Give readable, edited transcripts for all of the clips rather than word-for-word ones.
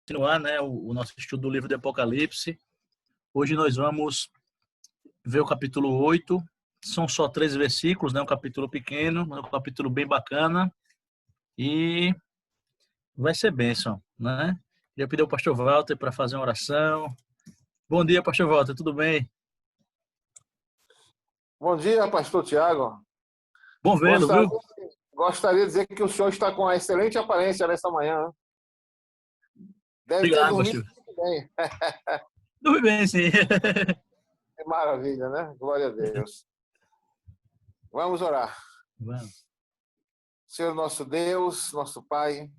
continuar, né, o nosso estudo do livro de Apocalipse. Hoje nós vamos ver o capítulo 8. São só 13 versículos, né, um capítulo pequeno, um capítulo bem bacana. E vai ser bênção, né? Eu pedi ao pastor Walter para fazer uma oração. Bom dia, pastor Walter, tudo bem? Bom dia, pastor Tiago. Bom vê-lo, viu? Gostaria de dizer que o senhor está com uma excelente aparência nesta manhã. Deve Obrigado, ter dormido pastor. muito bem. Dormi bem, sim. Que maravilha, né? Glória a Deus. Vamos orar. Vamos. Senhor nosso Deus, nosso Pai,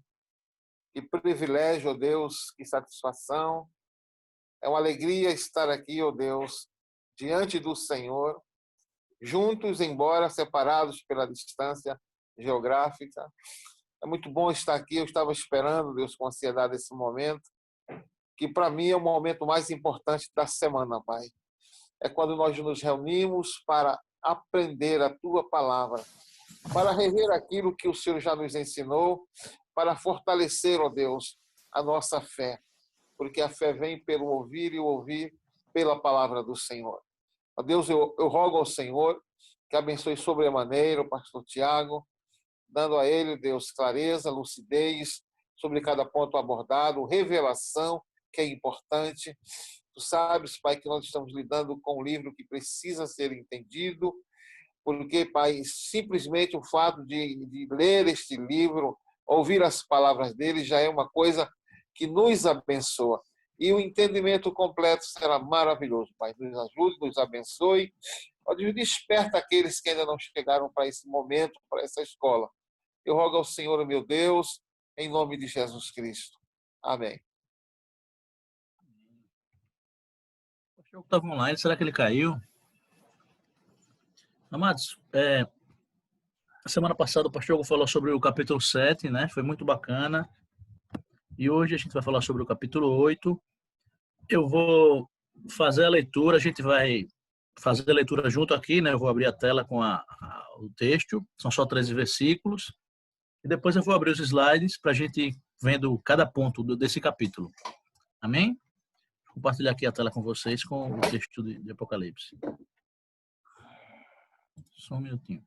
que privilégio, ó Deus, que satisfação. É uma alegria estar aqui, ó Deus, diante do Senhor, juntos, embora separados pela distância geográfica. É muito bom estar aqui. Eu estava esperando, Deus, com ansiedade esse momento, que para mim é o momento mais importante da semana, Pai. É quando nós nos reunimos para aprender a Tua palavra, para rever aquilo que o Senhor já nos ensinou, para fortalecer, ó Deus, a nossa fé, porque a fé vem pelo ouvir e o ouvir pela palavra do Senhor. Ó Deus, eu rogo ao Senhor que abençoe sobremaneira o pastor Tiago, dando a ele, Deus, clareza, lucidez sobre cada ponto abordado, revelação, que é importante. Tu sabes, Pai, que nós estamos lidando com um livro que precisa ser entendido, porque, Pai, simplesmente o fato de ler este livro, ouvir as palavras dele, já é uma coisa que nos abençoa. E o entendimento completo será maravilhoso, Pai. Nos ajude, nos abençoe. Ó Deus, desperta aqueles que ainda não chegaram para esse momento, para essa escola. Eu rogo ao Senhor, meu Deus, em nome de Jesus Cristo. Amém. O pastor estava online, será que ele caiu? Amados, a semana passada o pastor falou sobre o capítulo 7, né? Foi muito bacana. E hoje a gente vai falar sobre o capítulo 8. Eu vou fazer a leitura, a gente vai fazer a leitura junto aqui, né? Eu vou abrir a tela com o texto, são só 13 versículos. E depois eu vou abrir os slides para a gente ir vendo cada ponto desse capítulo. Amém? Vou compartilhar aqui a tela com vocês com o texto de Apocalipse. Só um minutinho.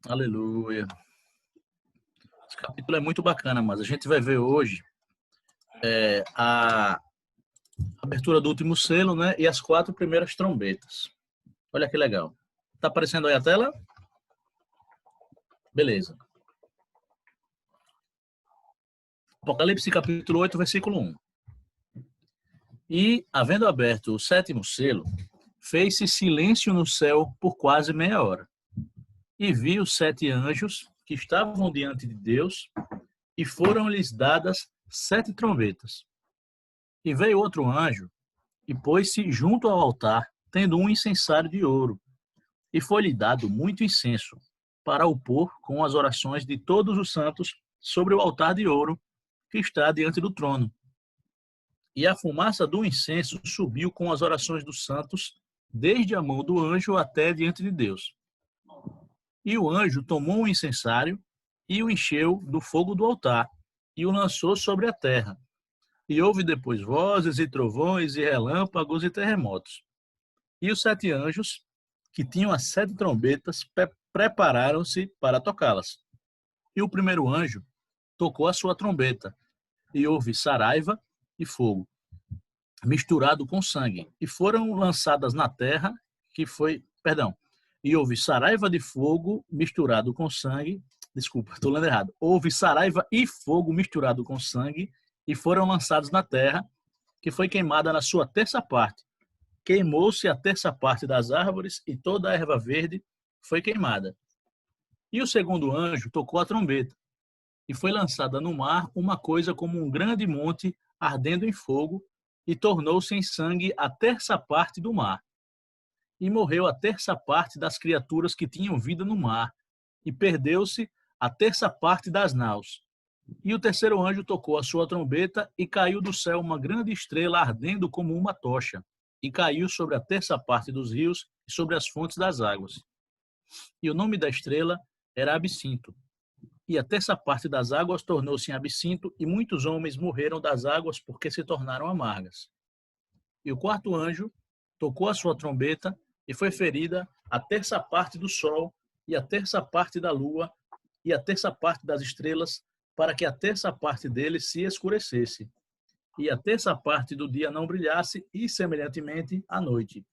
Aleluia. Esse capítulo é muito bacana, mas a gente vai ver hoje a abertura do último selo, né? E as 4 primeiras trombetas. Olha que legal. Tá aparecendo aí a tela? Beleza. Apocalipse capítulo 8, versículo 1. E, havendo aberto o 7º selo, fez-se silêncio no céu por quase meia hora. E vi os 7 anjos que estavam diante de Deus, e foram-lhes dadas 7 trombetas. E veio outro anjo, e pôs-se junto ao altar, tendo um incensário de ouro. E foi-lhe dado muito incenso, para o pôr com as orações de todos os santos sobre o altar de ouro que está diante do trono. E a fumaça do incenso subiu com as orações dos santos, desde a mão do anjo até diante de Deus. E o anjo tomou o incensário e o encheu do fogo do altar, e o lançou sobre a terra. E houve depois vozes e trovões e relâmpagos e terremotos. E os 7 anjos, que tinham as 7 trombetas, prepararam-se para tocá-las. E o primeiro anjo tocou a sua trombeta, e houve saraiva e fogo, misturado com sangue, e foram lançadas na terra, e houve saraiva de fogo misturado com sangue, estou lendo errado, houve saraiva e fogo misturado com sangue, e foram lançados na terra, que foi queimada na sua terça parte. Queimou-se a terça parte das árvores, e toda a erva verde foi queimada. E o segundo anjo tocou a trombeta, e foi lançada no mar uma coisa como um grande monte ardendo em fogo, e tornou-se em sangue a terça parte do mar. E morreu a terça parte das criaturas que tinham vida no mar, e perdeu-se a terça parte das naus. E o terceiro anjo tocou a sua trombeta, e caiu do céu uma grande estrela ardendo como uma tocha, e caiu sobre a terça parte dos rios e sobre as fontes das águas. E o nome da estrela era Absinto. E a terça parte das águas tornou-se em absinto, e muitos homens morreram das águas porque se tornaram amargas. E o quarto anjo tocou a sua trombeta, e foi ferida a terça parte do sol, e a terça parte da lua, e a terça parte das estrelas, para que a terça parte deles se escurecesse, e a terça parte do dia não brilhasse, e semelhantemente à noite.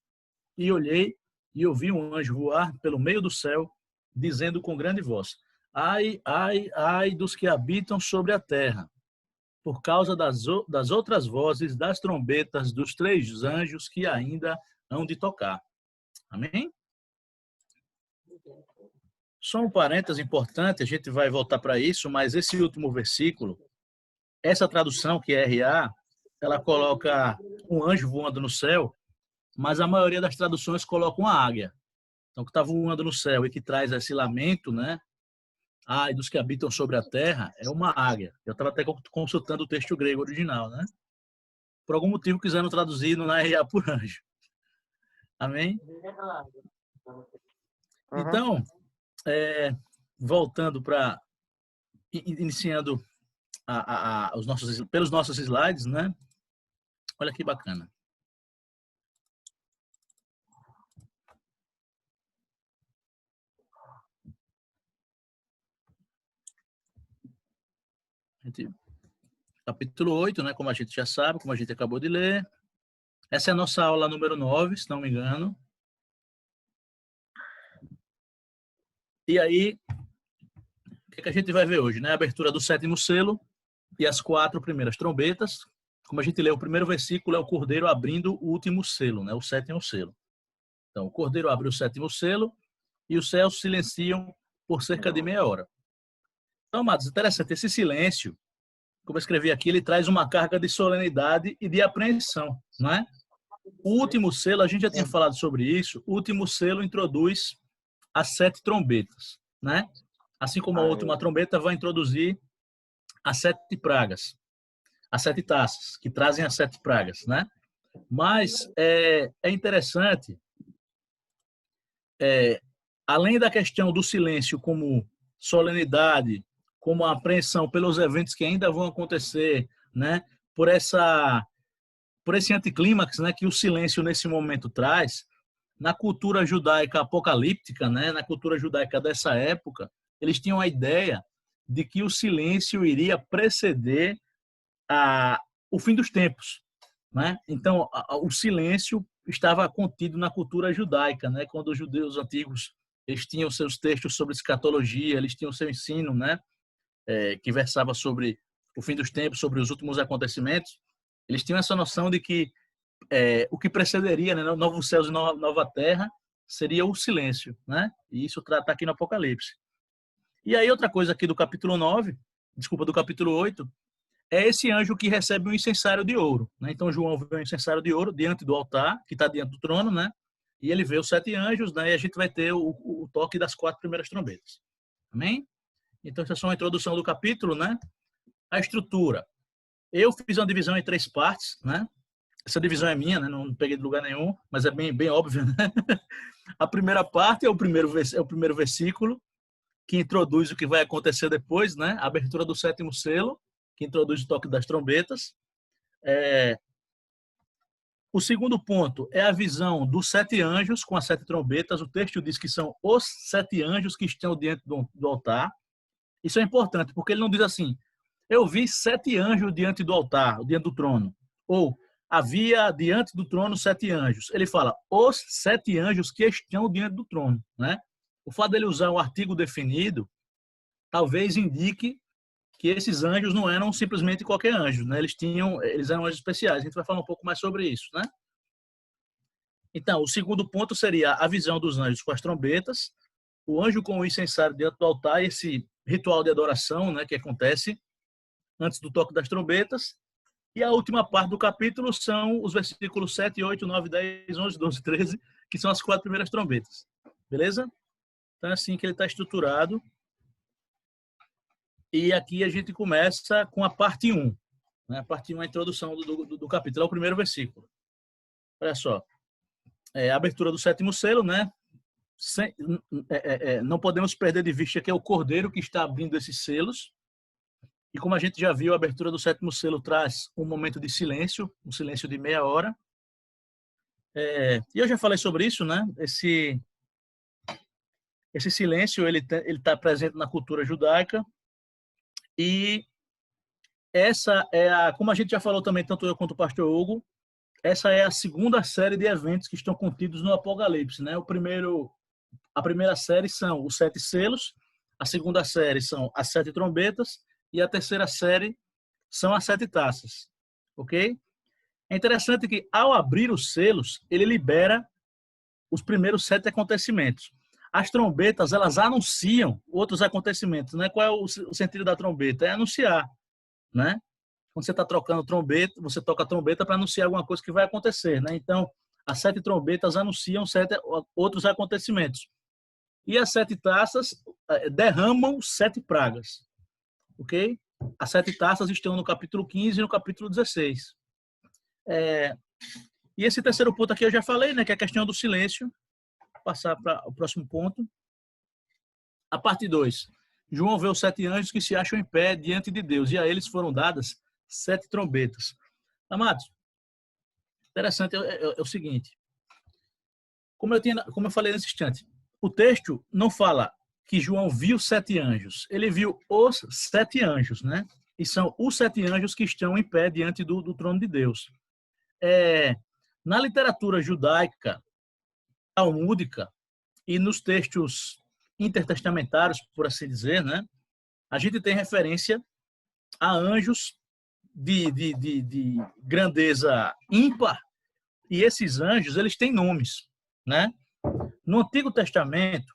E olhei e ouvi um anjo voar pelo meio do céu, dizendo com grande voz: Ai, ai, ai dos que habitam sobre a terra, por causa das outras vozes das trombetas dos 3 anjos que ainda hão de tocar. Amém? Só um parêntese importante, a gente vai voltar para isso, mas esse último versículo, essa tradução que é RA, ela coloca um anjo voando no céu, mas a maioria das traduções coloca uma águia. Então, que está voando no céu e que traz esse lamento, né? Ai, dos que habitam sobre a terra, é uma águia. Eu estava até consultando o texto grego original, né? Por algum motivo quiseram traduzir no RA por anjo. Amém? Então, voltando para iniciando pelos nossos slides, né? Olha que bacana. Capítulo 8, né? Como a gente já sabe, como a gente acabou de ler. Essa é a nossa aula número 9, se não me engano. E aí, o que a gente vai ver hoje, né? A abertura do 7º selo e as 4 primeiras trombetas. Como a gente lê, o primeiro versículo é o cordeiro abrindo o último selo, né? O 7º selo. Então, o cordeiro abre o 7º selo e os céus silenciam por cerca de meia hora. Então, amados, interessante, esse silêncio, como eu escrevi aqui, ele traz uma carga de solenidade e de apreensão, não é? O último selo, a gente já tinha falado sobre isso, o último selo introduz as 7 trombetas, né? Assim como a última trombeta vai introduzir as 7 pragas, as 7 taças, que trazem as 7 pragas, né? Mas é interessante, além da questão do silêncio como solenidade, como a apreensão pelos eventos que ainda vão acontecer, né? Por esse anticlímax, né? Que o silêncio nesse momento traz, na cultura judaica apocalíptica, né? Na cultura judaica dessa época, eles tinham a ideia de que o silêncio iria preceder o fim dos tempos, né? Então, o silêncio estava contido na cultura judaica, né? Quando os judeus antigos eles tinham seus textos sobre escatologia, eles tinham seu ensino, né? Que versava sobre o fim dos tempos, sobre os últimos acontecimentos. Eles tinham essa noção de que o que precederia, né? Novos céus e nova terra, seria o silêncio, né? E isso está aqui no Apocalipse. E aí outra coisa aqui do capítulo 9, desculpa, do capítulo 8, é esse anjo que recebe um incensário de ouro, né? Então João vê um incensário de ouro diante do altar, que está diante do trono, né? E ele vê os 7 anjos, né? E a gente vai ter o toque das 4 primeiras trombetas. Amém? Então essa é só uma introdução do capítulo, né? A estrutura. Eu fiz uma divisão em 3 partes, né? Essa divisão é minha, né? Não peguei de lugar nenhum, mas é bem óbvio, né? A primeira parte é o primeiro versículo, que introduz o que vai acontecer depois, né? A abertura do 7º selo, que introduz o toque das trombetas. O segundo ponto é a visão dos 7 anjos com as 7 trombetas. O texto diz que são os 7 anjos que estão diante do altar. Isso é importante, porque ele não diz assim, eu vi 7 anjos diante do altar, diante do trono. Ou, havia diante do trono 7 anjos. Ele fala, os 7 anjos que estão diante do trono, né? O fato dele usar um artigo definido, talvez indique que esses anjos não eram simplesmente qualquer anjo, né? Eles eram anjos especiais. A gente vai falar um pouco mais sobre isso, né? Então, o segundo ponto seria a visão dos anjos com as trombetas, o anjo com o incensário diante do altar, esse ritual de adoração, né, que acontece antes do toque das trombetas. E a última parte do capítulo são os versículos 7, 8, 9, 10, 11, 12, 13, que são as 4 primeiras trombetas. Beleza? Então é assim que ele está estruturado. E aqui a gente começa com a parte 1. Né? A parte 1 é a introdução do capítulo, é o primeiro versículo. Olha só. a abertura do sétimo selo, né? Não podemos perder de vista que é o Cordeiro que está abrindo esses selos. E como a gente já viu, a abertura do sétimo selo traz um momento de silêncio, um silêncio de meia hora. E eu já falei sobre isso, né? Esse silêncio ele está presente na cultura judaica. E essa como a gente já falou também, tanto eu quanto o pastor Hugo, essa é a segunda série de eventos que estão contidos no Apocalipse, né? A primeira série são os 7 selos, a segunda série são as 7 trombetas e a terceira série são as 7 taças, ok? É interessante que, ao abrir os selos, ele libera os primeiros 7 acontecimentos. As trombetas, elas anunciam outros acontecimentos, né? Qual é o sentido da trombeta? É anunciar, né? Quando você está trocando trombeta, você toca a trombeta para anunciar alguma coisa que vai acontecer, né? Então, as 7 trombetas anunciam 7 outros acontecimentos. E as 7 taças derramam 7 pragas, ok? As 7 taças estão no capítulo 15 e no capítulo 16. E esse terceiro ponto aqui eu já falei, né? Que é a questão do silêncio. Vou passar para o próximo ponto. A parte 2. João vê os 7 anjos que se acham em pé diante de Deus, e a eles foram dadas 7 trombetas. Amados, interessante é o seguinte. Como eu falei nesse instante, o texto não fala que João viu 7 anjos. Ele viu os 7 anjos, né? E são os 7 anjos que estão em pé diante do trono de Deus. Na literatura judaica, talmúdica, e nos textos intertestamentários, por assim dizer, né? A gente tem referência a anjos de grandeza ímpar, e esses anjos, eles têm nomes, né? No Antigo Testamento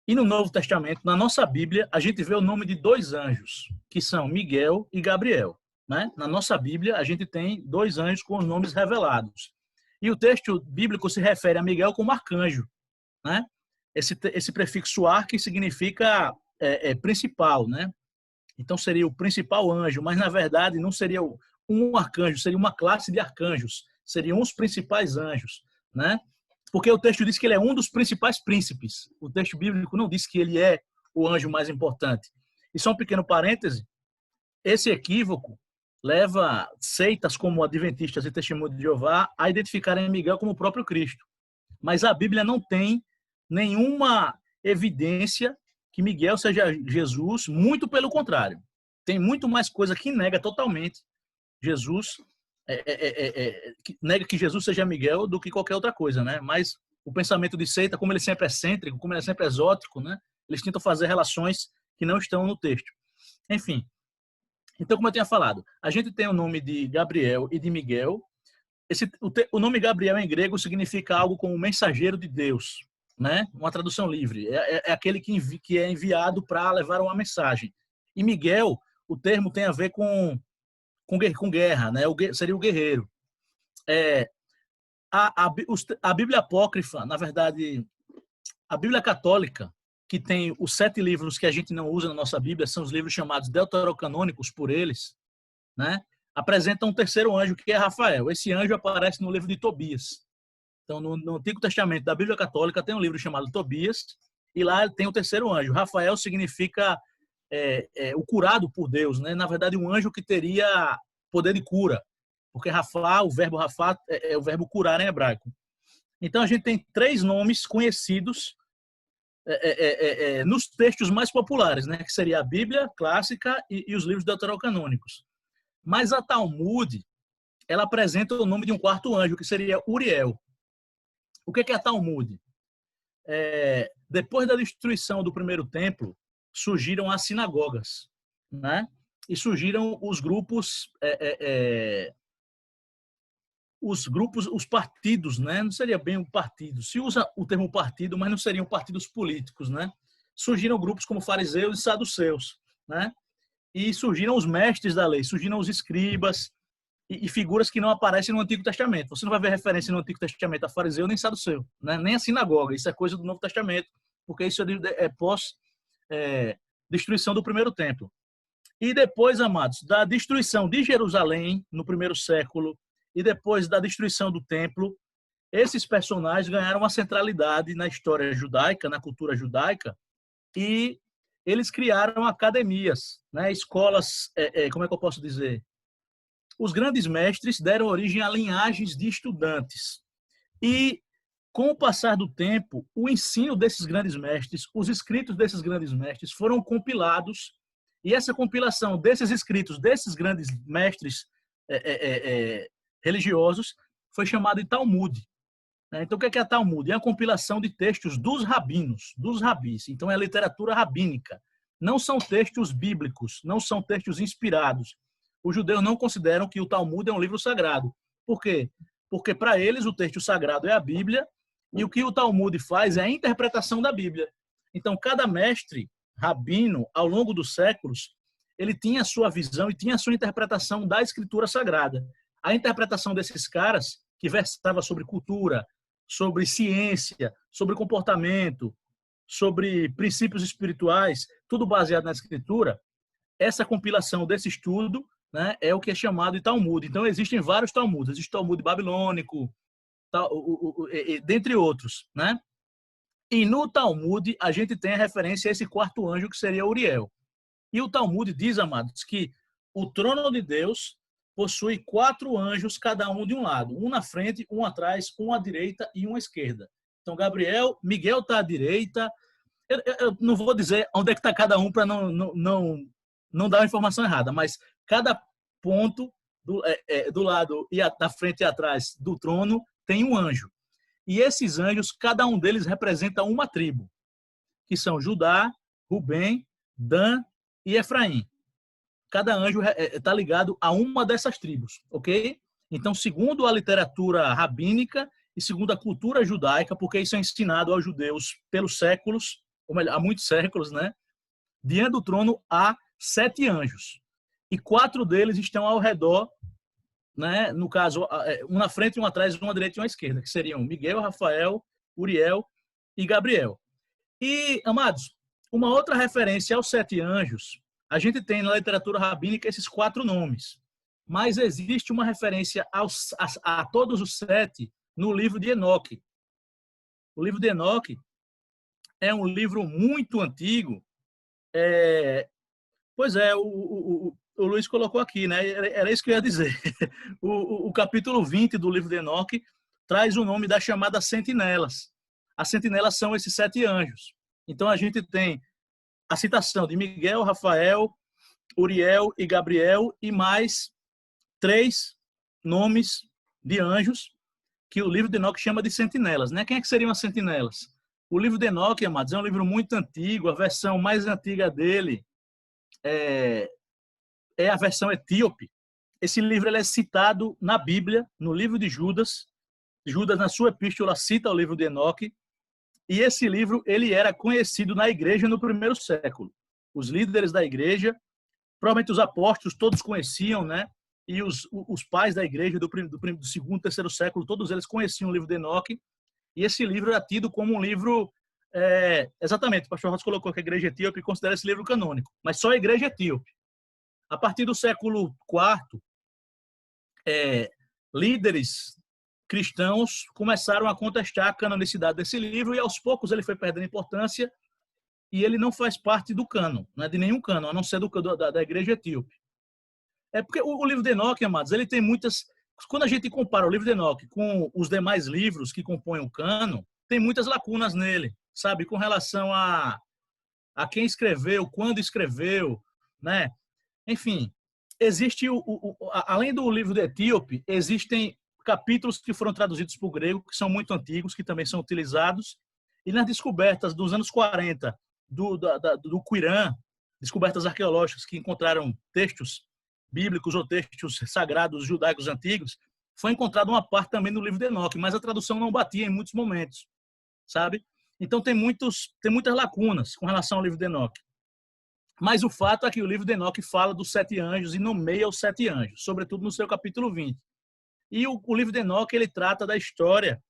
e no Novo Testamento, na nossa Bíblia, a gente vê o nome de 2 anjos, que são Miguel e Gabriel, né? Na nossa Bíblia, a gente tem 2 anjos com os nomes revelados. E o texto bíblico se refere a Miguel como arcanjo, né? Esse prefixo ar que significa principal, né? Então seria o principal anjo, mas na verdade não seria um arcanjo, seria uma classe de arcanjos, seriam os principais anjos, né? Porque o texto diz que ele é um dos principais príncipes. O texto bíblico não diz que ele é o anjo mais importante. E só um pequeno parêntese, esse equívoco leva seitas como adventistas e testemunhos de Jeová a identificarem Miguel como o próprio Cristo. Mas a Bíblia não tem nenhuma evidência que Miguel seja Jesus, muito pelo contrário. Tem muito mais coisa que nega totalmente Jesus, que nega que Jesus seja Miguel do que qualquer outra coisa, né? Mas o pensamento de seita, como ele sempre é excêntrico, como ele é sempre exótico, né? Eles tentam fazer relações que não estão no texto. Enfim. Então, como eu tinha falado, a gente tem o nome de Gabriel e de Miguel. O nome Gabriel em grego significa algo como mensageiro de Deus, né? Uma tradução livre. É aquele que é enviado para levar uma mensagem. E Miguel, o termo tem a ver com guerra, né? Seria o guerreiro. A Bíblia apócrifa, na verdade, a Bíblia católica, que tem os 7 livros que a gente não usa na nossa Bíblia, são os livros chamados deuterocanônicos por eles, né? Apresenta um terceiro anjo, que é Rafael. Esse anjo aparece no livro de Tobias. Então, no Antigo Testamento da Bíblia Católica, tem um livro chamado Tobias, e lá tem o terceiro anjo. Rafael significa o curado por Deus, né? Na verdade, um anjo que teria poder de cura, porque Rafá, o verbo Rafá, é o verbo curar em hebraico. Então, a gente tem 3 nomes conhecidos nos textos mais populares, né? Que seria a Bíblia clássica e os livros deuterocanônicos. Mas a Talmud, ela apresenta o nome de um 4º anjo, que seria Uriel. O que é a Talmud? Depois da destruição do primeiro templo, surgiram as sinagogas, né? E surgiram os grupos, os partidos, né? Não seria bem um partido. Se usa o termo partido, mas não seriam partidos políticos, né? Surgiram grupos como fariseus e saduceus, né? E surgiram os mestres da lei, surgiram os escribas e figuras que não aparecem no Antigo Testamento. Você não vai ver referência no Antigo Testamento a fariseu nem saduceu, né? Nem a sinagoga. Isso é coisa do Novo Testamento, porque isso é pós destruição do primeiro templo. E depois, amados, da destruição de Jerusalém no primeiro século e depois da destruição do templo, esses personagens ganharam uma centralidade na história judaica, na cultura judaica, e eles criaram academias, né? Escolas, como é que eu posso dizer? Os grandes mestres deram origem a linhagens de estudantes. E, com o passar do tempo, o ensino desses grandes mestres, os escritos desses grandes mestres foram compilados, e essa compilação desses escritos, desses grandes mestres religiosos, foi chamada de Talmud. Então, o que é a Talmud? É a compilação de textos dos rabinos, dos rabis. Então, é a literatura rabínica. Não são textos bíblicos, não são textos inspirados. Os judeus não consideram que o Talmud é um livro sagrado. Por quê? Porque, para eles, o texto sagrado é a Bíblia, e o que o Talmud faz é a interpretação da Bíblia. Então, cada mestre rabino, ao longo dos séculos, ele tinha a sua visão e tinha a sua interpretação da Escritura Sagrada. A interpretação desses caras, que versava sobre cultura, sobre ciência, sobre comportamento, sobre princípios espirituais, tudo baseado na Escritura, essa compilação desse estudo, né, é o que é chamado de Talmud. Então, existem vários Talmuds. Existe o Talmud babilônico, dentre outros, né? E no Talmud, a gente tem a referência a esse quarto anjo, que seria Uriel. E o Talmud diz, amados, que o trono de Deus possui 4 anjos, cada um de um lado. Um na frente, um atrás, um à direita e um à esquerda. Então, Miguel está à direita. Eu não vou dizer onde é que está cada um para não dar uma informação errada, mas cada ponto do lado e da frente e atrás do trono tem um anjo. E esses anjos, cada um deles representa uma tribo, que são Judá, Rubem, Dan e Efraim. Cada anjo está ligado a uma dessas tribos, ok? Então, segundo a literatura rabínica e segundo a cultura judaica, porque isso é ensinado aos judeus pelos séculos, ou melhor, há muitos séculos, né? Diante do trono há 7 anjos. E 4 deles estão ao redor, né? No caso, um na frente, um atrás, um à direita e um à esquerda, que seriam Miguel, Rafael, Uriel e Gabriel. E, amados, uma outra referência aos 7 anjos, a gente tem na literatura rabínica esses 4 nomes, mas existe uma referência a todos os 7 no livro de Enoque. O livro de Enoque é um livro muito antigo. Pois é, o Luiz colocou aqui, né? Era isso que eu ia dizer. O capítulo 20 do livro de Enoque traz o nome das chamadas sentinelas. As sentinelas são esses 7 anjos. Então, a gente tem a citação de Miguel, Rafael, Uriel e Gabriel e mais 3 nomes de anjos que o livro de Enoque chama de sentinelas, né? Quem é que seriam as sentinelas? O livro de Enoque, amados, é um livro muito antigo. A versão mais antiga dele é a versão etíope. Esse livro ele é citado na Bíblia, no livro de Judas. Judas, na sua epístola, cita o livro de Enoque. E esse livro ele era conhecido na igreja no primeiro século. Os líderes da igreja, provavelmente os apóstolos, todos conheciam, né? E os pais da igreja do segundo, terceiro século, todos eles conheciam o livro de Enoque. E esse livro era tido como um livro, exatamente, o pastor Ross colocou que a igreja etíope considera esse livro canônico, mas só a igreja etíope. A partir do século IV, líderes cristãos começaram a contestar a canonicidade desse livro e aos poucos ele foi perdendo importância e ele não faz parte do cânon, não é de nenhum cânon, a não ser da igreja etíope. É porque o livro de Enoque, amados, ele tem muitas... Quando a gente compara o livro de Enoque com os demais livros que compõem o cânon, tem muitas lacunas nele, sabe? Com relação a quem escreveu, quando escreveu, né? Enfim, existe além do livro de Etíope, existem capítulos que foram traduzidos para o grego, que são muito antigos, que também são utilizados, e nas descobertas dos anos 40 do Quirã, descobertas arqueológicas que encontraram textos bíblicos ou textos sagrados judaicos antigos, foi encontrada uma parte também do livro de Enoque, mas a tradução não batia em muitos momentos, sabe? Então tem muitas lacunas com relação ao livro de Enoque. Mas o fato é que o livro de Enoque fala dos 7 anjos e nomeia os 7 anjos, sobretudo no seu capítulo 20. E o livro de Enoque, ele trata da história.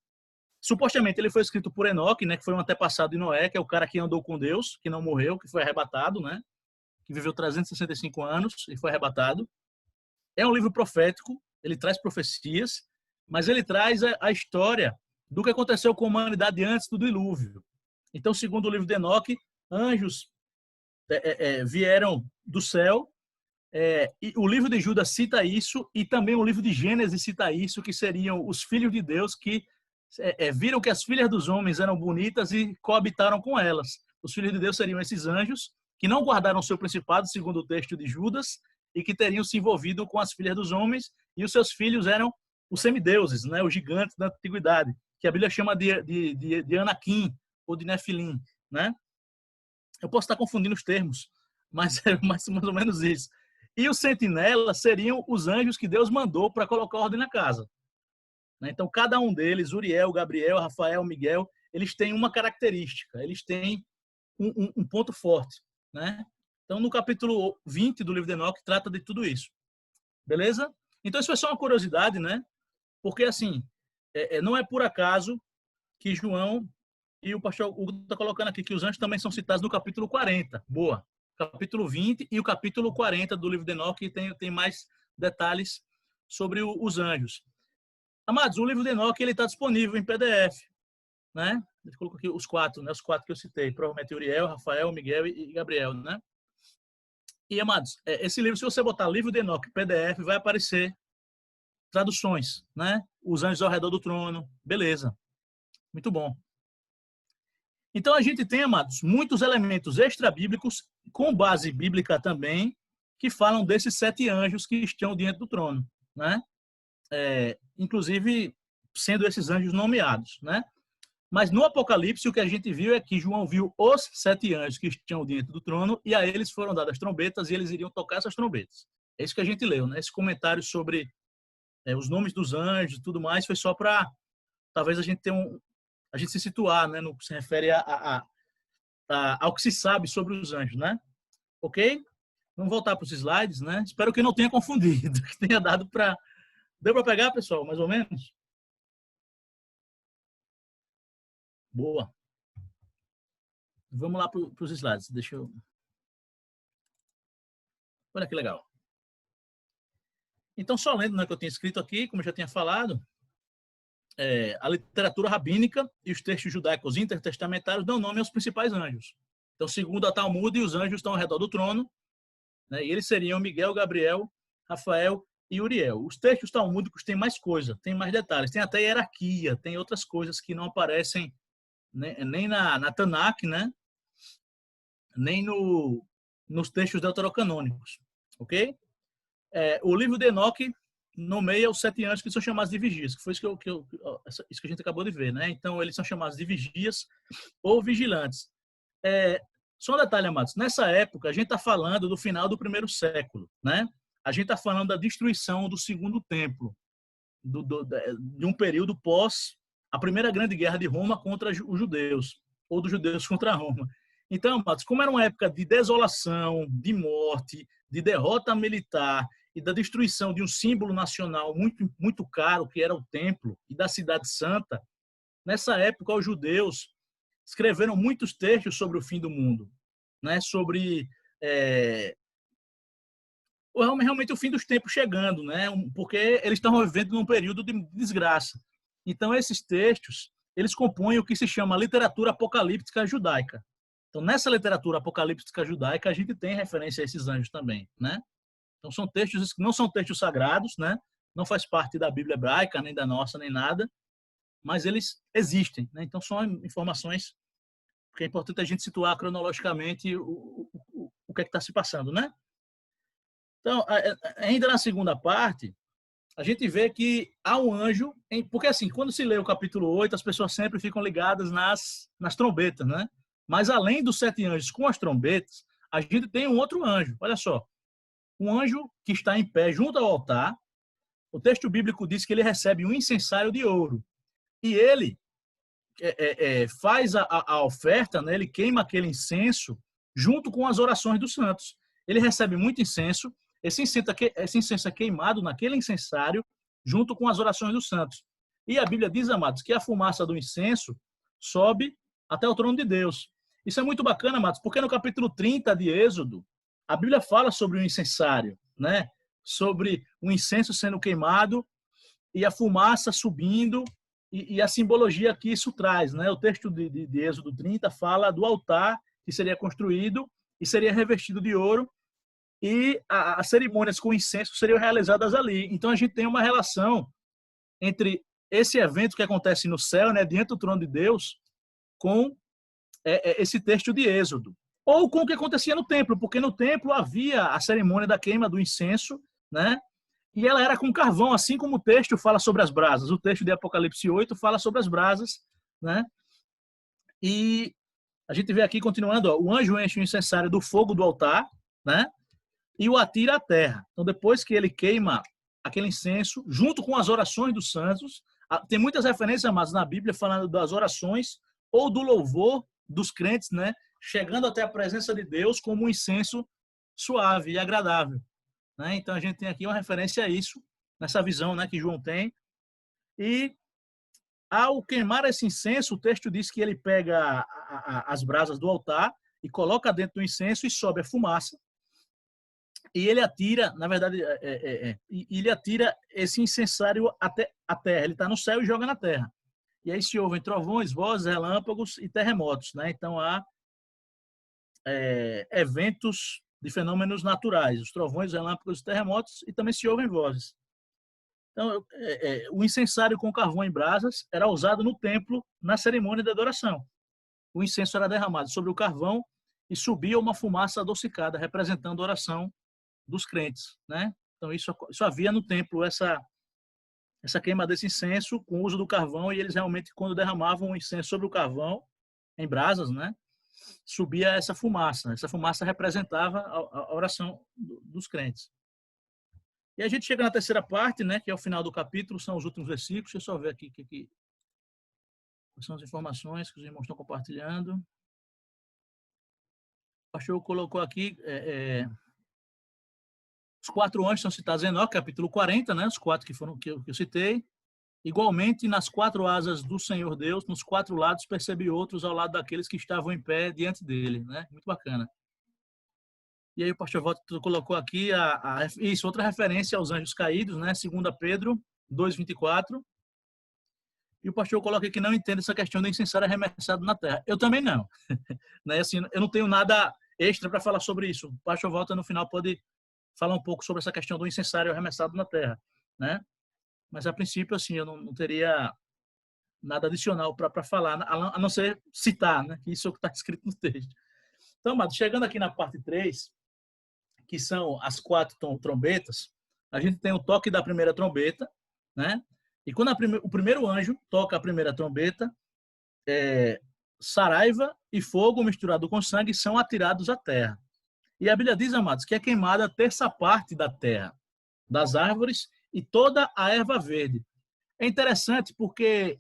Supostamente ele foi escrito por Enoque, né, que foi um antepassado de Noé, que é o cara que andou com Deus, que não morreu, que foi arrebatado, né? Que viveu 365 anos e foi arrebatado. É um livro profético, ele traz profecias, mas ele traz a história do que aconteceu com a humanidade antes do dilúvio. Então, segundo o livro de Enoque, anjos vieram do céu, e o livro de Judas cita isso, e também o livro de Gênesis cita isso, que seriam os filhos de Deus que viram que as filhas dos homens eram bonitas e coabitaram com elas. Os filhos de Deus seriam esses anjos que não guardaram seu principado, segundo o texto de Judas, e que teriam se envolvido com as filhas dos homens, e os seus filhos eram os semideuses, né, os gigantes da antiguidade, que a Bíblia chama de Anakim ou de Nefilim, né? Eu posso estar confundindo os termos, mas é mais ou menos isso. E os sentinelas seriam os anjos que Deus mandou para colocar ordem na casa. Então, cada um deles, Uriel, Gabriel, Rafael, Miguel, eles têm uma característica, eles têm um ponto forte, né? Então, no capítulo 20 do livro de Enoque, trata de tudo isso. Beleza? Então, isso foi só uma curiosidade, né? Porque, assim, não é por acaso que João e o pastor Hugo está colocando aqui que os anjos também são citados no capítulo 40. Boa. Capítulo 20 e o capítulo 40 do livro de Enoque tem mais detalhes sobre os anjos. Amados, o livro de Enoque está disponível em PDF, né? Eu coloco aqui os quatro que eu citei, provavelmente Uriel, Rafael, Miguel e Gabriel, né? E, amados, esse livro, se você botar livro de Enoque PDF, vai aparecer traduções, né? Os anjos ao redor do trono, beleza. Muito bom. Então, a gente tem, amados, muitos elementos extra-bíblicos, com base bíblica também, que falam desses 7 anjos que estão diante do trono, né? Inclusive, sendo esses anjos nomeados, né? Mas no Apocalipse, o que a gente viu é que João viu os 7 anjos que estão diante do trono e a eles foram dadas trombetas e eles iriam tocar essas trombetas. É isso que a gente leu, né? Esse comentário sobre os nomes dos anjos e tudo mais foi só para, talvez, a gente ter a gente se situar, né? No que se refere ao que se sabe sobre os anjos, né? Ok? Vamos voltar para os slides, né? Espero que não tenha confundido, que tenha dado para... Deu para pegar, pessoal, mais ou menos? Boa. Vamos lá para os slides. Deixa eu... Olha que legal. Então, só lendo, né, que eu tinha escrito aqui, como eu já tinha falado, a literatura rabínica e os textos judaicos intertestamentários dão nome aos principais anjos. Então, segundo a Talmud, os anjos estão ao redor do trono, né, e eles seriam Miguel, Gabriel, Rafael e Uriel. Os textos talmúdicos têm mais coisa, têm mais detalhes, tem até hierarquia, tem outras coisas que não aparecem, né, nem na Tanakh, né, nem nos textos deuterocanônicos, ok? O livro de Enoque nomeia os 7 anjos que são chamados de vigias, que foi isso que a gente acabou de ver, né? Então, eles são chamados de vigias ou vigilantes. Só um detalhe, amados, nessa época, a gente está falando do final do 1º século, né? A gente está falando da destruição do 2º templo, de um período pós a primeira grande guerra de Roma contra os judeus, ou dos judeus contra Roma. Então, amados, como era uma época de desolação, de morte, de derrota militar e da destruição de um símbolo nacional muito, muito caro, que era o templo e da cidade santa, nessa época os judeus escreveram muitos textos sobre o fim do mundo, né? Sobre realmente o fim dos tempos chegando, né? Porque eles estavam vivendo num período de desgraça. Então, esses textos, eles compõem o que se chama literatura apocalíptica judaica. Então, nessa literatura apocalíptica judaica, a gente tem referência a esses anjos também, né? Então, são textos que não são textos sagrados, né? Não faz parte da Bíblia hebraica, nem da nossa, nem nada, mas eles existem, né? Então, são informações que é importante a gente situar cronologicamente o que é que está se passando, né? Então, ainda na segunda parte, a gente vê que há um anjo, porque assim, quando se lê o capítulo 8, as pessoas sempre ficam ligadas nas trombetas, né? Mas além dos 7 anjos com as trombetas, a gente tem um outro anjo, olha só. Um anjo que está em pé junto ao altar. O texto bíblico diz que ele recebe um incensário de ouro. E ele faz a oferta, né? Ele queima aquele incenso junto com as orações dos santos. Ele recebe muito incenso. Esse incenso é queimado naquele incensário junto com as orações dos santos. E a Bíblia diz, amados, que a fumaça do incenso sobe até o trono de Deus. Isso é muito bacana, amados, porque no capítulo 30 de Êxodo, a Bíblia fala sobre o incensário, né? Sobre o incenso sendo queimado e a fumaça subindo e a simbologia que isso traz, né? O texto de Êxodo 30 fala do altar que seria construído e seria revestido de ouro, e as cerimônias com incenso seriam realizadas ali. Então a gente tem uma relação entre esse evento que acontece no céu, né, diante do trono de Deus, com esse texto de Êxodo, ou com o que acontecia no templo, porque no templo havia a cerimônia da queima do incenso, né? E ela era com carvão, assim como o texto fala sobre as brasas. O texto de Apocalipse 8 fala sobre as brasas, né? E a gente vê aqui, continuando, ó, o anjo enche o incensário do fogo do altar, né? E o atira à terra. Então, depois que ele queima aquele incenso, junto com as orações dos santos, tem muitas referências, mas na Bíblia, falando das orações ou do louvor dos crentes, né? Chegando até a presença de Deus como um incenso suave e agradável, né? Então, a gente tem aqui uma referência a isso, nessa visão, né, que João tem. E ao queimar esse incenso, o texto diz que ele pega as brasas do altar e coloca dentro do incenso e sobe a fumaça. E ele atira, na verdade, ele atira esse incensário até a terra. Ele está no céu e joga na terra. E aí se ouvem trovões, vozes, relâmpagos e terremotos, né? Então há eventos de fenômenos naturais, os trovões, relâmpagos e terremotos, e também se ouvem vozes. Então, o incensário com carvão em brasas era usado no templo na cerimônia de adoração. O incenso era derramado sobre o carvão e subia uma fumaça adocicada, representando a oração dos crentes, né? Então isso havia no templo, essa queima desse incenso com o uso do carvão, e eles realmente, quando derramavam o incenso sobre o carvão em brasas, né, subia essa fumaça. Essa fumaça representava a oração dos crentes. E a gente chega na terceira parte, né, que é o final do capítulo, são os últimos versículos. Deixa eu só ver aqui quais são as informações que os irmãos estão compartilhando. O pastor colocou aqui os 4 anjos são citados em Enoque, capítulo 40, né? Os 4 que eu citei. Igualmente, nas 4 asas do Senhor Deus, nos 4 lados, percebi outros ao lado daqueles que estavam em pé diante dele, né? Muito bacana. E aí o pastor Walter colocou aqui isso, outra referência aos anjos caídos, né? 2 Pedro 2:24. E o pastor coloca que não entende essa questão do incensário arremessado na terra. Eu também não. Né? Assim, eu não tenho nada extra para falar sobre isso. O pastor Walter, no final, pode falar um pouco sobre essa questão do incensário arremessado na terra, né? Mas, a princípio, assim, eu não teria nada adicional para falar, a não ser citar, né? Isso é o que está escrito no texto. Então, amado, chegando aqui na parte 3, que são as 4 trombetas, a gente tem o toque da primeira trombeta, né? E quando o primeiro anjo toca a primeira trombeta, saraiva e fogo misturado com sangue são atirados à terra. E a Bíblia diz, amados, que é queimada a terça parte da terra, das árvores e toda a erva verde. É interessante porque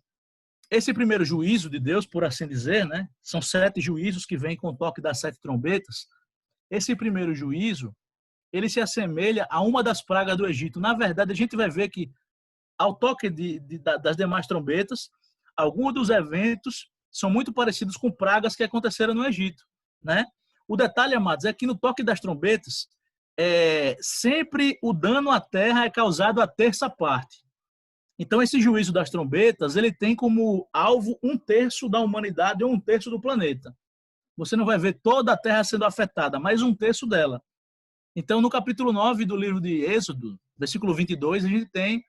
esse primeiro juízo de Deus, por assim dizer, né? São 7 juízos que vêm com o toque das 7 trombetas. Esse primeiro juízo, ele se assemelha a uma das pragas do Egito. Na verdade, a gente vai ver que, ao toque das demais trombetas, alguns dos eventos são muito parecidos com pragas que aconteceram no Egito, né? O detalhe, amados, é que no toque das trombetas, sempre o dano à terra é causado a terça parte. Então, esse juízo das trombetas, ele tem como alvo 1/3 da humanidade ou 1/3 do planeta. Você não vai ver toda a terra sendo afetada, mas 1/3 dela. Então, no capítulo 9 do livro de Êxodo, versículo 22, a gente tem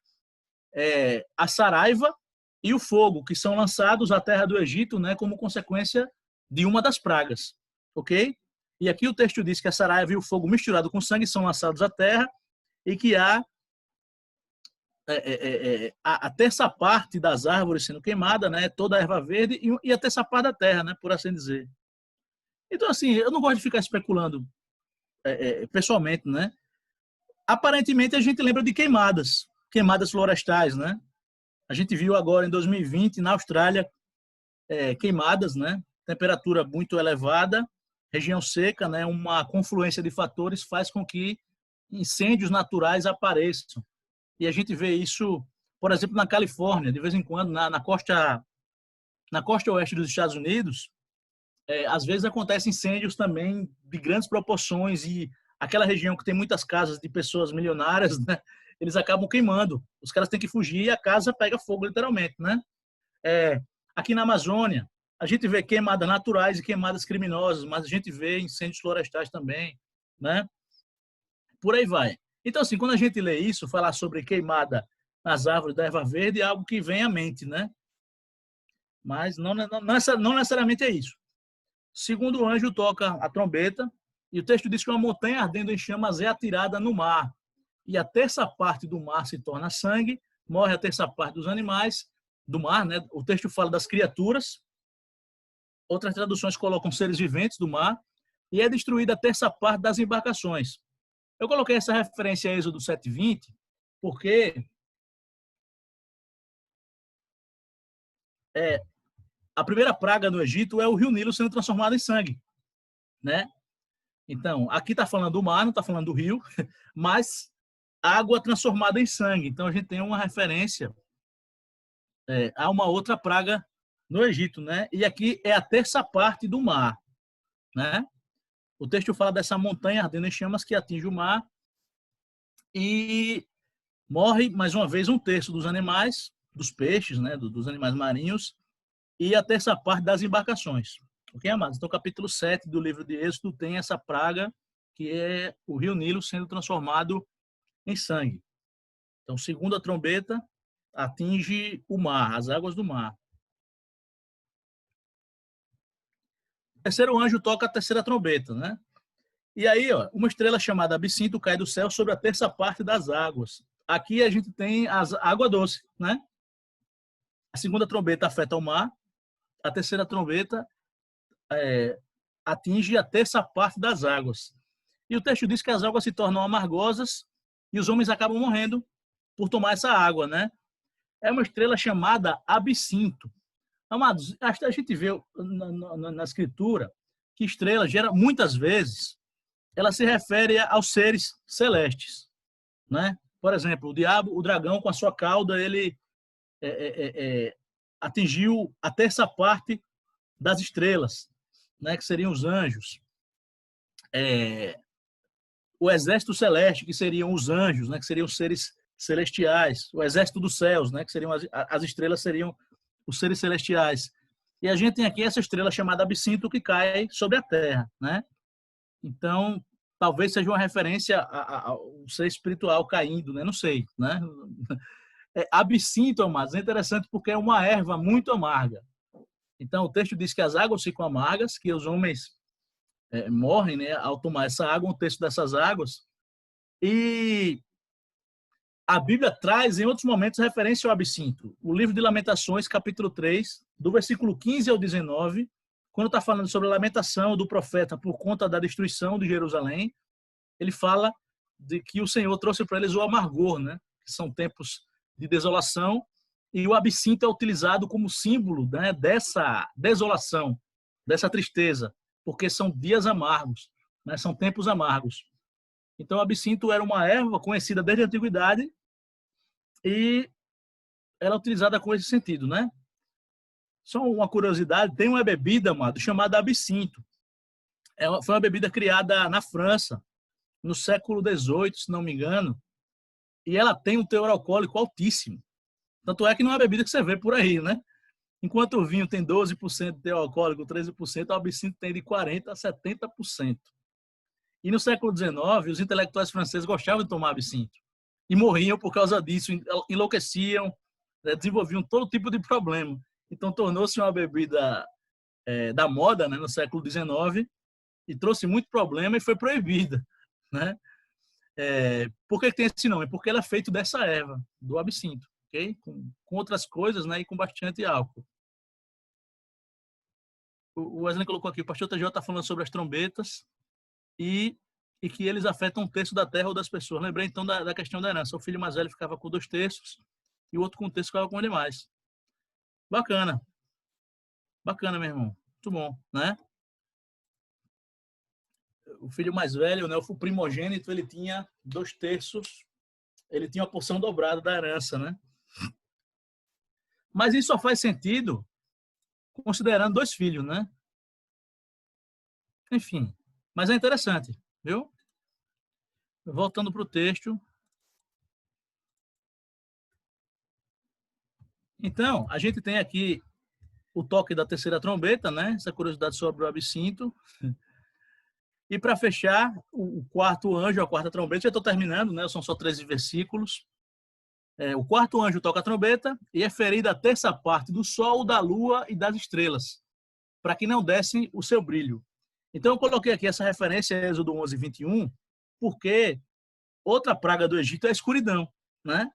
a saraiva e o fogo, que são lançados à terra do Egito, né, como consequência de uma das pragas. Ok? E aqui o texto diz que a saraiva e o fogo misturado com sangue são lançados à terra e que há a terça parte das árvores sendo queimada, né, toda a erva verde e a terça parte da terra, né, por assim dizer. Então, assim, eu não gosto de ficar especulando pessoalmente, né? Aparentemente, a gente lembra de queimadas florestais, né? A gente viu agora em 2020, na Austrália, queimadas, né? Temperatura muito elevada, região seca, né? Uma confluência de fatores faz com que incêndios naturais apareçam. E a gente vê isso, por exemplo, na Califórnia, de vez em quando, na costa oeste dos Estados Unidos, às vezes acontecem incêndios também de grandes proporções, e aquela região que tem muitas casas de pessoas milionárias, né? Eles acabam queimando. Os caras têm que fugir e a casa pega fogo, literalmente, né? Aqui na Amazônia, a gente vê queimadas naturais e queimadas criminosas, mas a gente vê incêndios florestais também, né? Por aí vai. Então, assim, quando a gente lê isso, falar sobre queimada nas árvores da erva verde é algo que vem à mente, né? Mas não necessariamente é isso. Segundo o anjo toca a trombeta, e o texto diz que uma montanha ardendo em chamas é atirada no mar, e a terça parte do mar se torna sangue, morre a terça parte dos animais do mar, né? O texto fala das criaturas, outras traduções colocam seres viventes do mar, e é destruída a terça parte das embarcações. Eu coloquei essa referência a Êxodo 7:20, porque a primeira praga no Egito é o rio Nilo sendo transformado em sangue, né? Então, aqui está falando do mar, não está falando do rio, mas água transformada em sangue. Então, a gente tem uma referência a uma outra praga no Egito, né? E aqui é a terça parte do mar, né? O texto fala dessa montanha ardendo em chamas que atinge o mar e morre, mais uma vez, um terço dos animais, dos peixes, né? Dos animais marinhos, e a terça parte das embarcações. Ok, amados? Então, capítulo 7 do livro de Êxodo tem essa praga, que é o rio Nilo sendo transformado em sangue. Então, segundo a trombeta, atinge o mar, as águas do mar. O terceiro anjo toca a terceira trombeta, né? E aí, ó, uma estrela chamada Absinto cai do céu sobre a terça parte das águas. Aqui a gente tem a água doce, né? A segunda trombeta afeta o mar, a terceira trombeta atinge a terça parte das águas. E o texto diz que as águas se tornam amargosas e os homens acabam morrendo por tomar essa água, né? É uma estrela chamada Absinto. Amados, a gente vê na escritura que estrela gera muitas vezes ela se refere aos seres celestes, né? Por exemplo, o diabo, o dragão com a sua cauda, ele atingiu a terça parte das estrelas, né? Que seriam os anjos. O exército celeste, que seriam os anjos, né? Que seriam os seres celestiais. O exército dos céus, né? Que seriam as estrelas, seriam os seres celestiais. E a gente tem aqui essa estrela chamada Absinto que cai sobre a Terra, né? Então, talvez seja uma referência ao ser espiritual caindo, né? Não sei, né? Absinto, amados, é interessante porque é uma erva muito amarga. Então, o texto diz que as águas ficam amargas, que os homens morrem, né, ao tomar essa água, um terço dessas águas. E a Bíblia traz, em outros momentos, referência ao absinto. O livro de Lamentações, capítulo 3, do versículo 15 ao 19, quando está falando sobre a lamentação do profeta por conta da destruição de Jerusalém, ele fala de que o Senhor trouxe para eles o amargor, né? Que são tempos de desolação, e o absinto é utilizado como símbolo, né, dessa desolação, dessa tristeza, porque são dias amargos, né? São tempos amargos. Então, o absinto era uma erva conhecida desde a antiguidade e ela é utilizada com esse sentido, né? Só uma curiosidade, tem uma bebida, amado, chamada absinto. Foi uma bebida criada na França, no século XVIII, se não me engano, e ela tem um teor alcoólico altíssimo. Tanto é que não é uma bebida que você vê por aí, né? Enquanto o vinho tem 12% de teor alcoólico, 13%, o absinto tem de 40% a 70%. E no século XIX, os intelectuais franceses gostavam de tomar absinto. E morriam por causa disso, enlouqueciam, desenvolviam todo tipo de problema. Então, tornou-se uma bebida da moda, né, no século XIX, e trouxe muito problema e foi proibida, né? Por que tem esse nome? Porque ela é feito dessa erva, do absinto, ok? Com outras coisas, né, e com bastante álcool. O Wesley colocou aqui, o pastor TJ está falando sobre as trombetas e que eles afetam um terço da terra ou das pessoas. Lembrei então da questão da herança. O filho mais velho ficava com 2/3 e o outro com 1/3 ficava com os demais. Bacana. Bacana, meu irmão. Muito bom, né? O filho mais velho, né, o primogênito, ele tinha 2/3, ele tinha uma porção dobrada da herança, né? Mas isso só faz sentido considerando 2 filhos, né? Enfim, mas é interessante, viu? Voltando para o texto. Então, a gente tem aqui o toque da terceira trombeta, né? Essa curiosidade sobre o absinto. E para fechar, o quarto anjo, a quarta trombeta, já estou terminando, né? São só 13 versículos. O quarto anjo toca a trombeta e é ferida a terça parte do sol, da lua e das estrelas, para que não dessem o seu brilho. Então, eu coloquei aqui essa referência a Êxodo 11, 21, porque outra praga do Egito é a escuridão, né?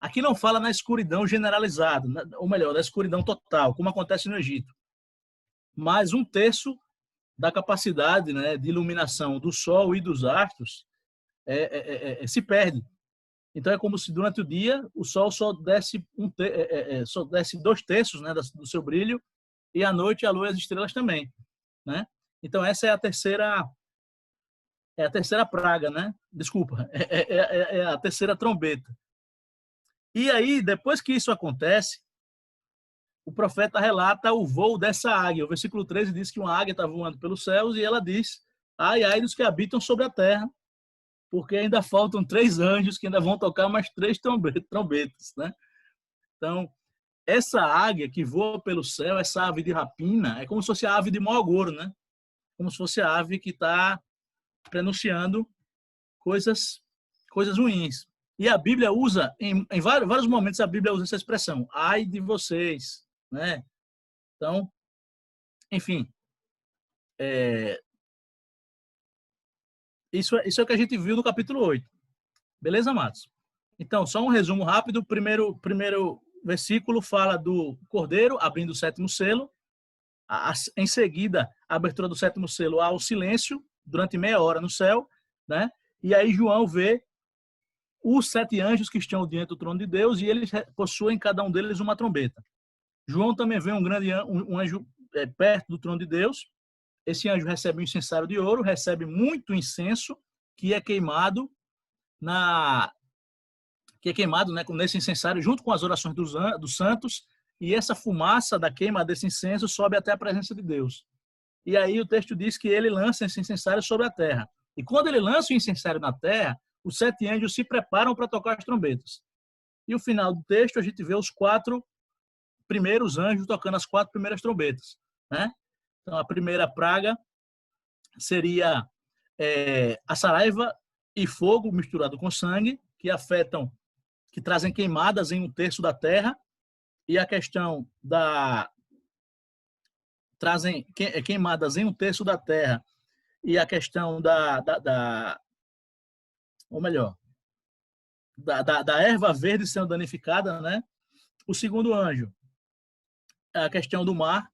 Aqui não fala na escuridão generalizada, ou melhor, da escuridão total, como acontece no Egito. Mas um terço da capacidade, né, de iluminação do Sol e dos astros se perde. Então é como se durante o dia o Sol só desse, só desse 2/3, né, do seu brilho, e à noite a Lua e as estrelas também, né? Então essa é a terceira praga, né? Desculpa, é a terceira trombeta. E aí, depois que isso acontece, o profeta relata o voo dessa águia. O versículo 13 diz que uma águia está voando pelos céus e ela diz: ai, ai dos que habitam sobre a terra, porque ainda faltam 3 anjos que ainda vão tocar mais 3 trombetas, né? Então, essa águia que voa pelo céu, essa ave de rapina, é como se fosse a ave de mau agouro, né? Como se fosse a ave que está prenunciando coisas ruins. E a Bíblia usa, em vários momentos, a Bíblia usa essa expressão, ai de vocês, né? Então, enfim, isso é o que a gente viu no capítulo 8. Beleza, Matos? Então, só um resumo rápido. O primeiro versículo fala do cordeiro abrindo o sétimo selo. Em seguida, a abertura do sétimo selo, há o silêncio durante meia hora no céu, né? E aí João vê os 7 anjos que estão diante do trono de Deus e eles possuem cada um deles uma trombeta. João também vê um anjo perto do trono de Deus. Esse anjo recebe um incensário de ouro, recebe muito incenso que é queimado né, nesse incensário junto com as orações dos santos, e essa fumaça da queima desse incenso sobe até a presença de Deus. E aí o texto diz que ele lança esse incensário sobre a terra. E quando ele lança o incensário na terra, os 7 anjos se preparam para tocar as trombetas. E o final do texto a gente vê os 4 primeiros anjos tocando as 4 primeiras trombetas, né? Então a primeira praga seria a saraiva e fogo misturado com sangue, que trazem queimadas em 1/3 da terra, e a questão trazem queimadas em 1/3 da terra, e a questão ou melhor, da erva verde sendo danificada, né? O segundo anjo, a questão do mar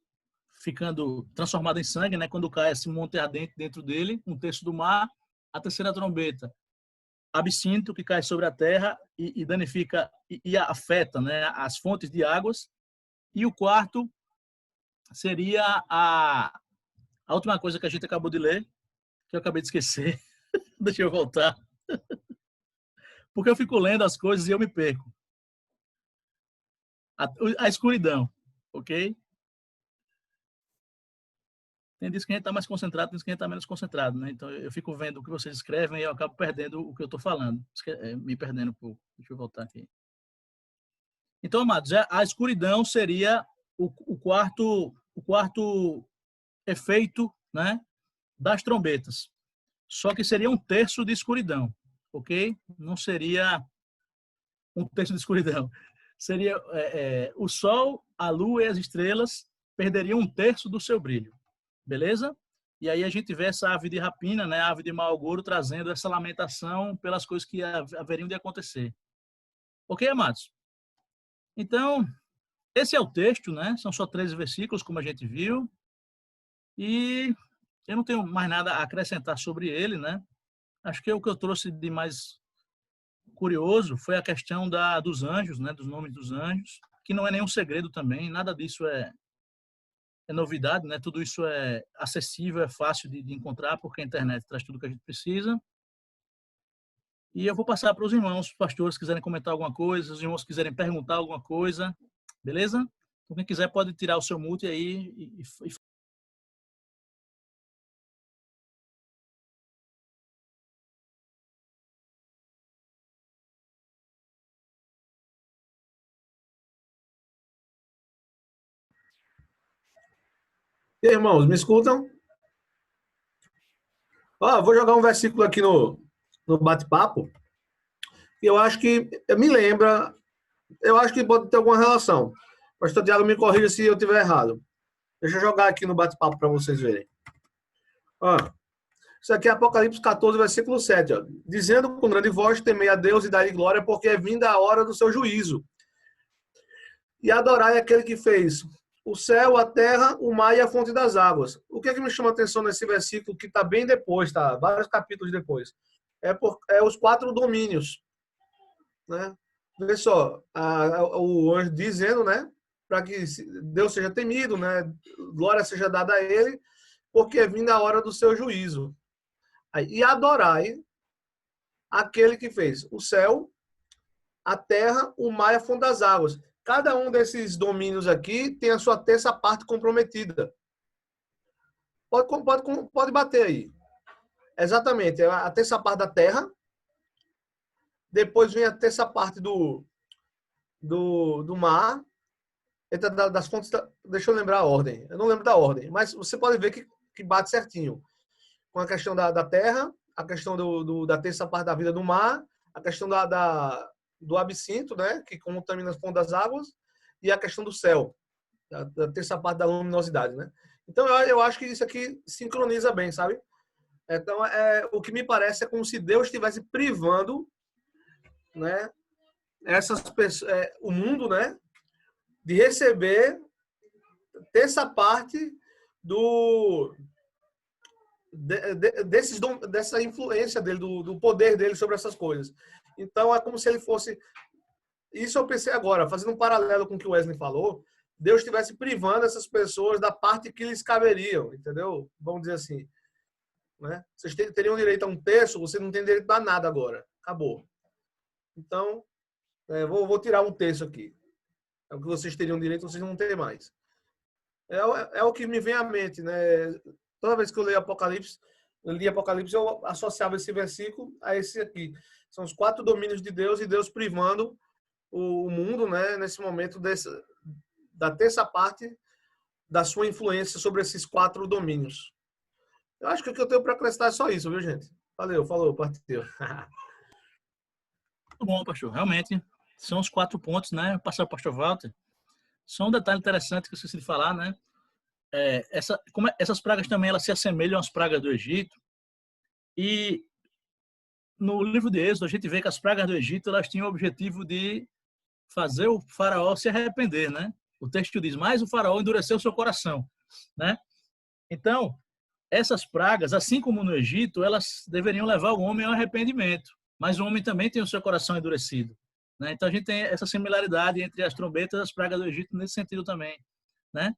ficando transformado em sangue, né? Quando cai esse monte ardente dentro dele, 1/3 do mar. A terceira trombeta, absinto que cai sobre a terra e danifica e afeta, né, as fontes de águas. E o quarto seria a última coisa que a gente acabou de ler, que eu acabei de esquecer. Deixa eu voltar. Porque eu fico lendo as coisas e eu me perco. A escuridão, ok? Tem dias que a gente está mais concentrado, tem dias que a gente está menos concentrado, né? Então eu fico vendo o que vocês escrevem e eu acabo perdendo o que eu estou falando, me perdendo um pouco. Deixa eu voltar aqui. Então, amados, a escuridão seria o quarto efeito, né, das trombetas. Só que seria 1/3 de escuridão, ok? Não seria 1/3 de escuridão. Seria o sol, a lua e as estrelas perderiam 1/3 do seu brilho, beleza? E aí a gente vê essa ave de rapina, né, a ave de mau agouro, trazendo essa lamentação pelas coisas que haveriam de acontecer. Ok, amados? Então, esse é o texto, né? São só 13 versículos, como a gente viu. E eu não tenho mais nada a acrescentar sobre ele, né? Acho que o que eu trouxe de mais curioso foi a questão dos anjos, né? Dos nomes dos anjos, que não é nenhum segredo também, nada disso é novidade, né? Tudo isso é acessível, é fácil de encontrar, porque a internet traz tudo que a gente precisa. E eu vou passar para os irmãos, os pastores, quiserem comentar alguma coisa, os irmãos quiserem perguntar alguma coisa, beleza? Então, quem quiser pode tirar o seu mute aí e E aí, irmãos, me escutam? Ó, vou jogar um versículo aqui no bate-papo, que eu acho que me lembra, eu acho que pode ter alguma relação. Pastor Tiago, me corrija se eu estiver errado. Deixa eu jogar aqui no bate-papo para vocês verem. Ó, isso aqui é Apocalipse 14, versículo 7. Ó. Dizendo com grande voz, temei a Deus e dai-lhe glória, porque é vinda a hora do seu juízo. E adorai aquele que fez o céu, a terra, o mar e a fonte das águas. O que é que me chama a atenção nesse versículo, que está bem depois, tá? Vários capítulos depois. É os 4 domínios. Né? Vê só, o anjo dizendo, né? Para que Deus seja temido, né? Glória seja dada a ele, porque é vinda a hora do seu juízo. E adorai aquele que fez o céu, a terra, o mar e a fonte das águas. Cada um desses domínios aqui tem a sua terça parte comprometida. Pode bater aí. Exatamente. A terça parte da terra. Depois vem a terça parte do mar. Das fontes. Deixa eu lembrar a ordem. Eu não lembro da ordem. Mas você pode ver que bate certinho. Com a questão da terra, a questão da terça parte da vida do mar, a questão do absinto, né? Que contamina as fontes das águas. E a questão do céu, da terça parte da luminosidade, né? Então, eu acho que isso aqui sincroniza bem, sabe? Então, o que me parece é como se Deus estivesse privando, né, essas pessoas, o mundo, né, de receber terça parte dessa influência dele, do poder dele sobre essas coisas. Então, é como se ele fosse... Isso eu pensei agora, fazendo um paralelo com o que o Wesley falou, Deus estivesse privando essas pessoas da parte que lhes caberiam, entendeu? Vamos dizer assim. Né? Vocês teriam direito a um terço, você não tem direito a nada agora. Acabou. Então, vou tirar um terço aqui. É o que vocês teriam direito, vocês não têm mais. É o que me vem à mente. Né? Toda vez que eu li Apocalipse, eu associava esse versículo a esse aqui. São os 4 domínios de Deus e Deus privando o mundo, né, nesse momento da terça parte da sua influência sobre esses 4 domínios. Eu acho que o que eu tenho para acrescentar é só isso, viu, gente? Valeu, falou, partiu. Muito bom, pastor. Realmente, são os 4 pontos, né? Passar o pastor Walter. Só um detalhe interessante que eu esqueci de falar, né? Essas pragas também elas se assemelham às pragas do Egito. E no livro de Êxodo, a gente vê que as pragas do Egito elas tinham o objetivo de fazer o faraó se arrepender, né? O texto diz, mas o faraó endureceu seu coração, né? Então, essas pragas, assim como no Egito, elas deveriam levar o homem ao arrependimento, mas o homem também tem o seu coração endurecido, né? Então a gente tem essa similaridade entre as trombetas e as pragas do Egito nesse sentido também, né?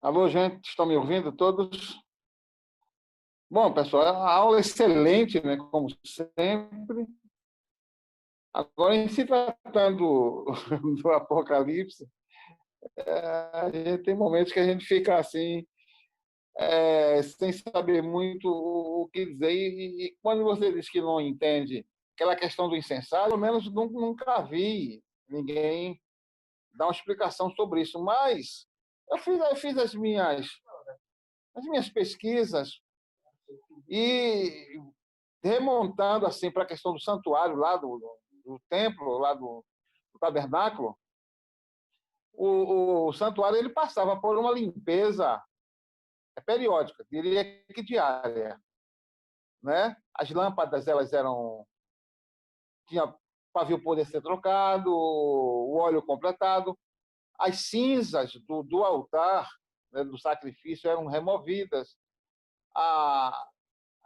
Alô, gente, estão me ouvindo todos? Bom, pessoal, a aula é excelente, né, como sempre. Agora, em se tratando do Apocalipse, a gente tem momentos que a gente fica assim, sem saber muito o que dizer. E quando você diz que não entende aquela questão do incensário, pelo menos nunca vi ninguém dar uma explicação sobre isso. Mas eu fiz as minhas pesquisas e remontando assim para a questão do santuário lá do templo, lá do tabernáculo, o santuário ele passava por uma limpeza periódica, diria que diária, né? As lâmpadas elas tinha pavio poder ser trocado, o óleo completado, as cinzas do altar, né, do sacrifício eram removidas,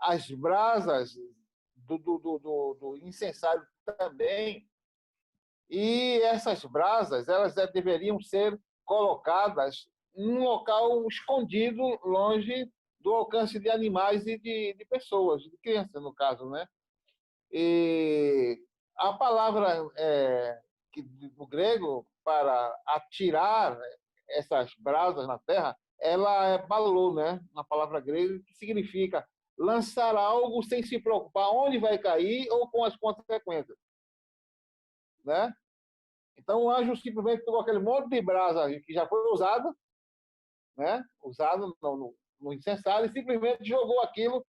as brasas do incensário também. E essas brasas elas deveriam ser colocadas em um local escondido, longe do alcance de animais e de pessoas, de crianças, no caso, né? E a palavra do grego para atirar essas brasas na terra, ela é balou, né? Uma palavra grega que significa lançar algo sem se preocupar onde vai cair ou com as consequências, né? Então o anjo simplesmente pegou aquele monte de brasa que já foi usado, né? Usado no incensário, e simplesmente jogou aquilo,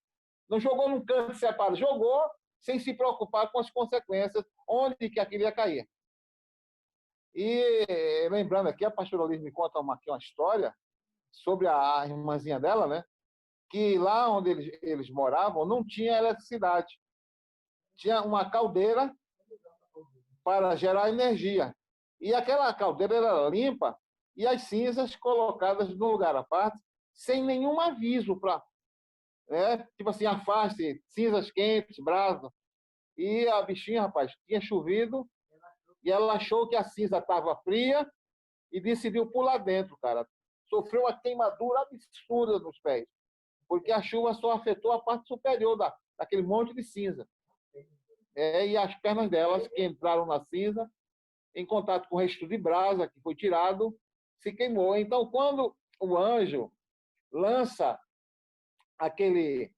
não jogou num canto separado, jogou sem se preocupar com as consequências, onde que aquilo ia cair. E lembrando aqui, a pastora Liz me conta aqui uma história sobre a irmãzinha dela, né? Que lá onde eles moravam não tinha eletricidade. Tinha uma caldeira para gerar energia. E aquela caldeira era limpa e as cinzas colocadas num lugar à parte, sem nenhum aviso para, né? Tipo assim, afaste, cinzas quentes, brasa. E a bichinha, rapaz, tinha chovido e ela achou que a cinza estava fria e decidiu pular dentro, cara. Sofreu uma queimadura absurda nos pés, porque a chuva só afetou a parte superior daquele monte de cinza. E as pernas delas, que entraram na cinza, em contato com o resto de brasa que foi tirado, se queimou. Então, quando o anjo lança aquele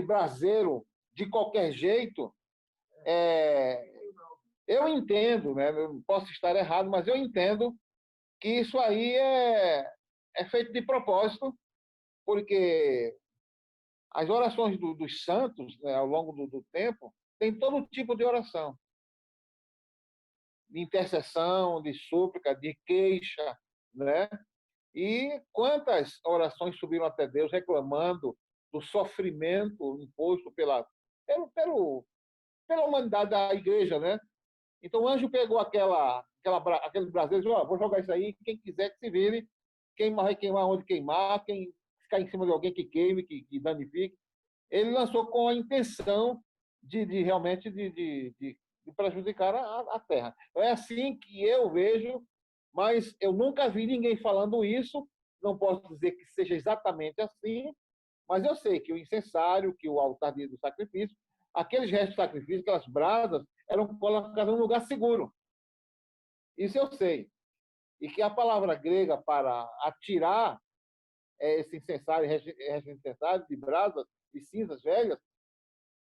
braseiro de qualquer jeito, eu entendo, né? Eu posso estar errado, mas eu entendo que isso aí é feito de propósito, porque as orações dos santos, né, ao longo do tempo, tem todo tipo de oração. De intercessão, de súplica, de queixa, né? E quantas orações subiram até Deus reclamando do sofrimento imposto pela humanidade da igreja, né? Então o anjo pegou aquele braseiro e disse: oh, vou jogar isso aí, quem quiser que se vire, queimar, vai queimar onde queimar, quem ficar em cima de alguém que queime, que danifique. Ele lançou com a intenção de realmente de prejudicar a terra. É assim que eu vejo, mas eu nunca vi ninguém falando isso, não posso dizer que seja exatamente assim, mas eu sei que o incensário, que o altar do sacrifício, aqueles restos de sacrifício, aquelas brasas, eram colocadas num lugar seguro. Isso eu sei. E que a palavra grega para atirar esse incensário, restos incensários de brasas e cinzas velhas,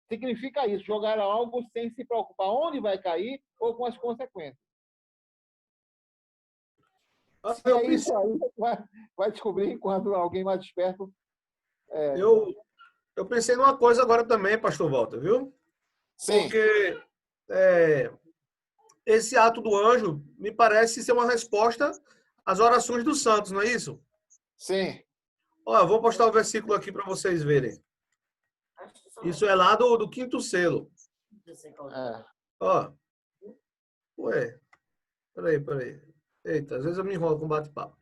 significa isso, jogar algo sem se preocupar onde vai cair ou com as consequências. Se é isso aí, vai descobrir enquanto alguém mais esperto... Eu pensei numa coisa agora também, pastor Walter, viu? Sim. Porque esse ato do anjo me parece ser uma resposta às orações dos santos, não é isso? Sim. Ó, eu vou postar o versículo aqui para vocês verem. Isso é lá do quinto selo. Ó. Ué. Peraí. Eita, às vezes eu me enrolo com bate-papo.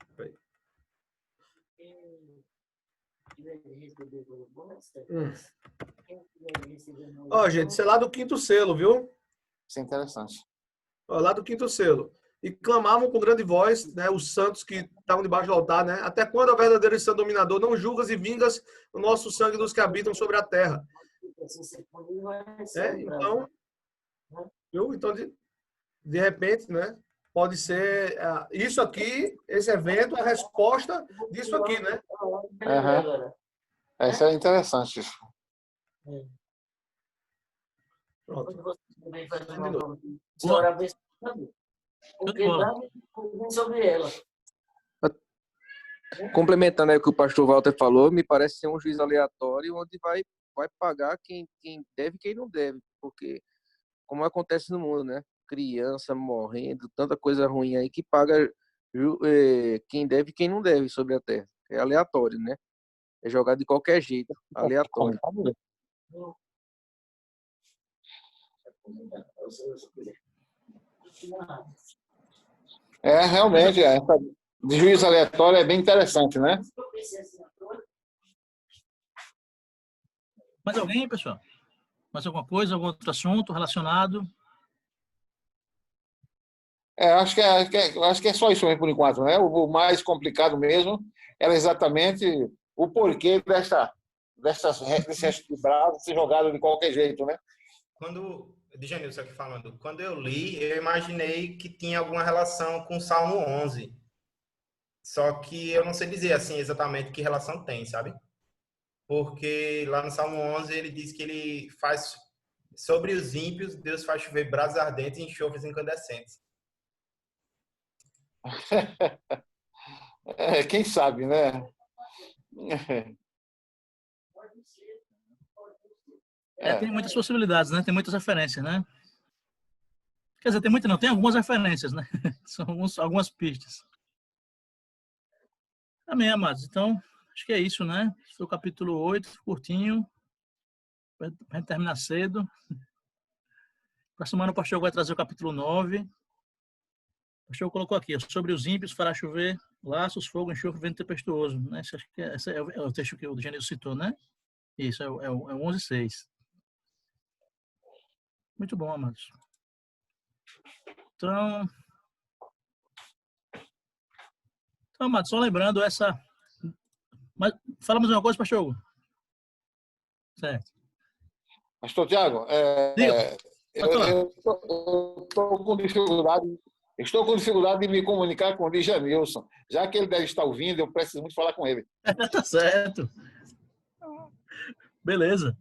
Ó, gente, isso é lá do quinto selo, viu? Isso é interessante. Ó, lá do quinto selo. E clamavam com grande voz, né, os santos que estavam debaixo do altar, né? Até quando, ó verdadeiro e santo dominador, não julgas e vingas o nosso sangue dos que habitam sobre a terra? Então, viu? Então de repente, né? Pode ser isso aqui, esse evento, a resposta disso aqui, né? Uhum. Isso é interessante. Pronto. Sobre ela. Complementando aí o que o pastor Walter falou, me parece ser um juiz aleatório onde vai pagar quem deve e quem não deve, porque como acontece no mundo, né? Criança morrendo, tanta coisa ruim aí que paga quem deve e quem não deve sobre a terra. É aleatório, né? É jogado de qualquer jeito, aleatório. Realmente, essa de juízo aleatório é bem interessante, né? Mais alguém, pessoal? Mais alguma coisa, algum outro assunto relacionado? Acho que é só isso mesmo por enquanto, né? O mais complicado mesmo era exatamente o porquê desse resto de bravo ser jogado de qualquer jeito, né? Djanilson aqui falando, quando eu li, eu imaginei que tinha alguma relação com o Salmo 11. Só que eu não sei dizer assim exatamente que relação tem, sabe? porque lá no Salmo 11 ele diz que ele faz, sobre os ímpios, Deus faz chover brasas ardentes e enxofres incandescentes. Quem sabe, né? Tem muitas possibilidades, né? Tem muitas referências, né? Quer dizer, tem muitas não, tem algumas referências, né? São algumas pistas. Amém, amados. Então, acho que é isso, né? Esse foi o capítulo 8, curtinho. Vai terminar cedo. Para a semana o pastor vai trazer o capítulo 9. O pastor colocou aqui, sobre os ímpios fará chover laços, fogo, enxofre, vento tempestuoso. Né? Esse é o texto que o Genil citou, né? Isso, é o 11:6. Muito bom, amados. Então, amados, só lembrando essa... Mas, fala mais uma coisa, pastor Hugo. Certo. Pastor Tiago, eu estou com dificuldade. Estou com dificuldade de me comunicar com o Djanilson. Já que ele deve estar ouvindo, eu preciso muito falar com ele. Tá certo. Beleza.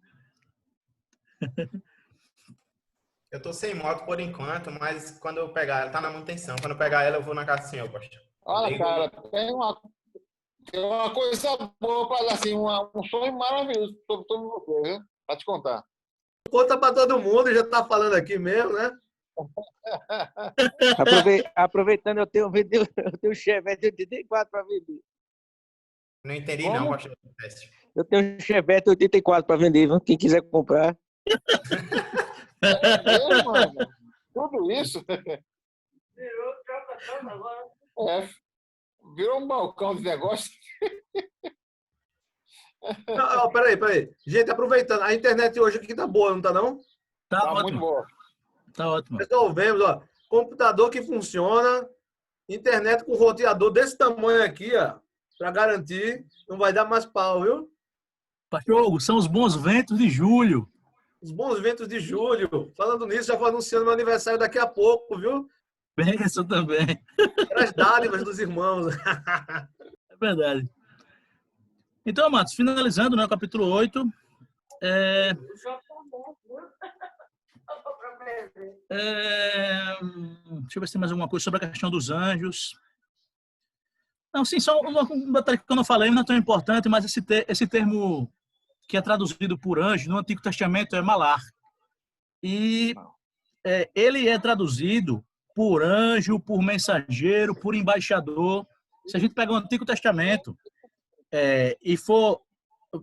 Eu tô sem moto por enquanto, mas quando eu pegar ela, tá na manutenção. Quando eu pegar ela, eu vou na casa do senhor, pastor. Olha, cara, tem uma coisa boa para assim, um sonho maravilhoso sobre todo você, viu? Para te contar. Conta para todo mundo, já tá falando aqui mesmo, né? Aproveitando, eu tenho um Chevette 84 para vender. Não entendi, Como? não, pastor. Eu tenho um Chevette 84 para vender, viu? Quem quiser comprar. Mano? Tudo isso? Virou troca agora. Virou um balcão de negócio. Não, peraí. Gente, aproveitando, a internet hoje aqui tá boa, não tá não? Tá Tá ótimo. muito boa. Tá ótimo. Resolvemos, ó. Computador que funciona, internet com roteador desse tamanho aqui, ó, para garantir, não vai dar mais pau, viu? Pastor Hugo, são os bons ventos de julho. Os bons ventos de julho. Falando nisso, já vou anunciando meu aniversário daqui a pouco, viu? Benção também. As dádivas dos irmãos. É verdade. Então, amados, finalizando, né, o capítulo 8. Deixa eu ver se tem mais alguma coisa sobre a questão dos anjos. Não, sim, só um detalhe que eu não falei, não é tão importante, mas esse termo que é traduzido por anjo no Antigo Testamento é malar. E ele é traduzido por anjo, por mensageiro, por embaixador. Se a gente pegar o Antigo Testamento e for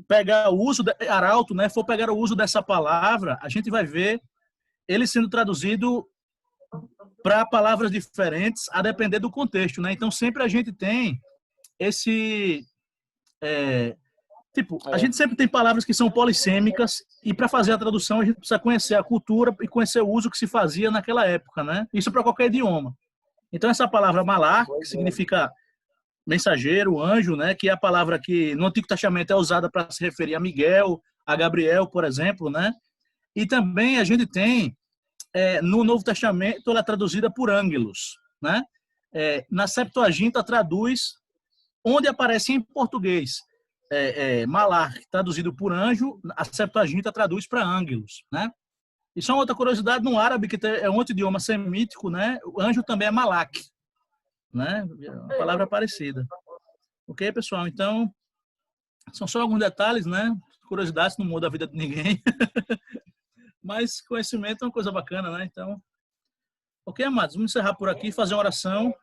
pegar o uso, arauto, né, for pegar o uso dessa palavra, a gente vai ver ele sendo traduzido para palavras diferentes, a depender do contexto, né? Então, sempre a gente tem esse... a gente sempre tem palavras que são polissêmicas e para fazer a tradução a gente precisa conhecer a cultura e conhecer o uso que se fazia naquela época, né? Isso para qualquer idioma. Então, essa palavra malar, que significa mensageiro, anjo, né? Que é a palavra que no Antigo Testamento é usada para se referir a Miguel, a Gabriel, por exemplo, né? E também a gente tem, no Novo Testamento, ela é traduzida por ângelos, né? Na Septuaginta traduz, onde aparece em português, malar, traduzido por anjo, a Septuaginta traduz para ângelos, né? E só uma outra curiosidade, no árabe, que é um outro idioma semítico, né? O anjo também é malak, né? É uma palavra parecida. Ok, pessoal? Então, são só alguns detalhes, né? Curiosidades não muda a vida de ninguém. Mas conhecimento é uma coisa bacana, né? Então, ok, amados, vamos encerrar por aqui, fazer uma oração,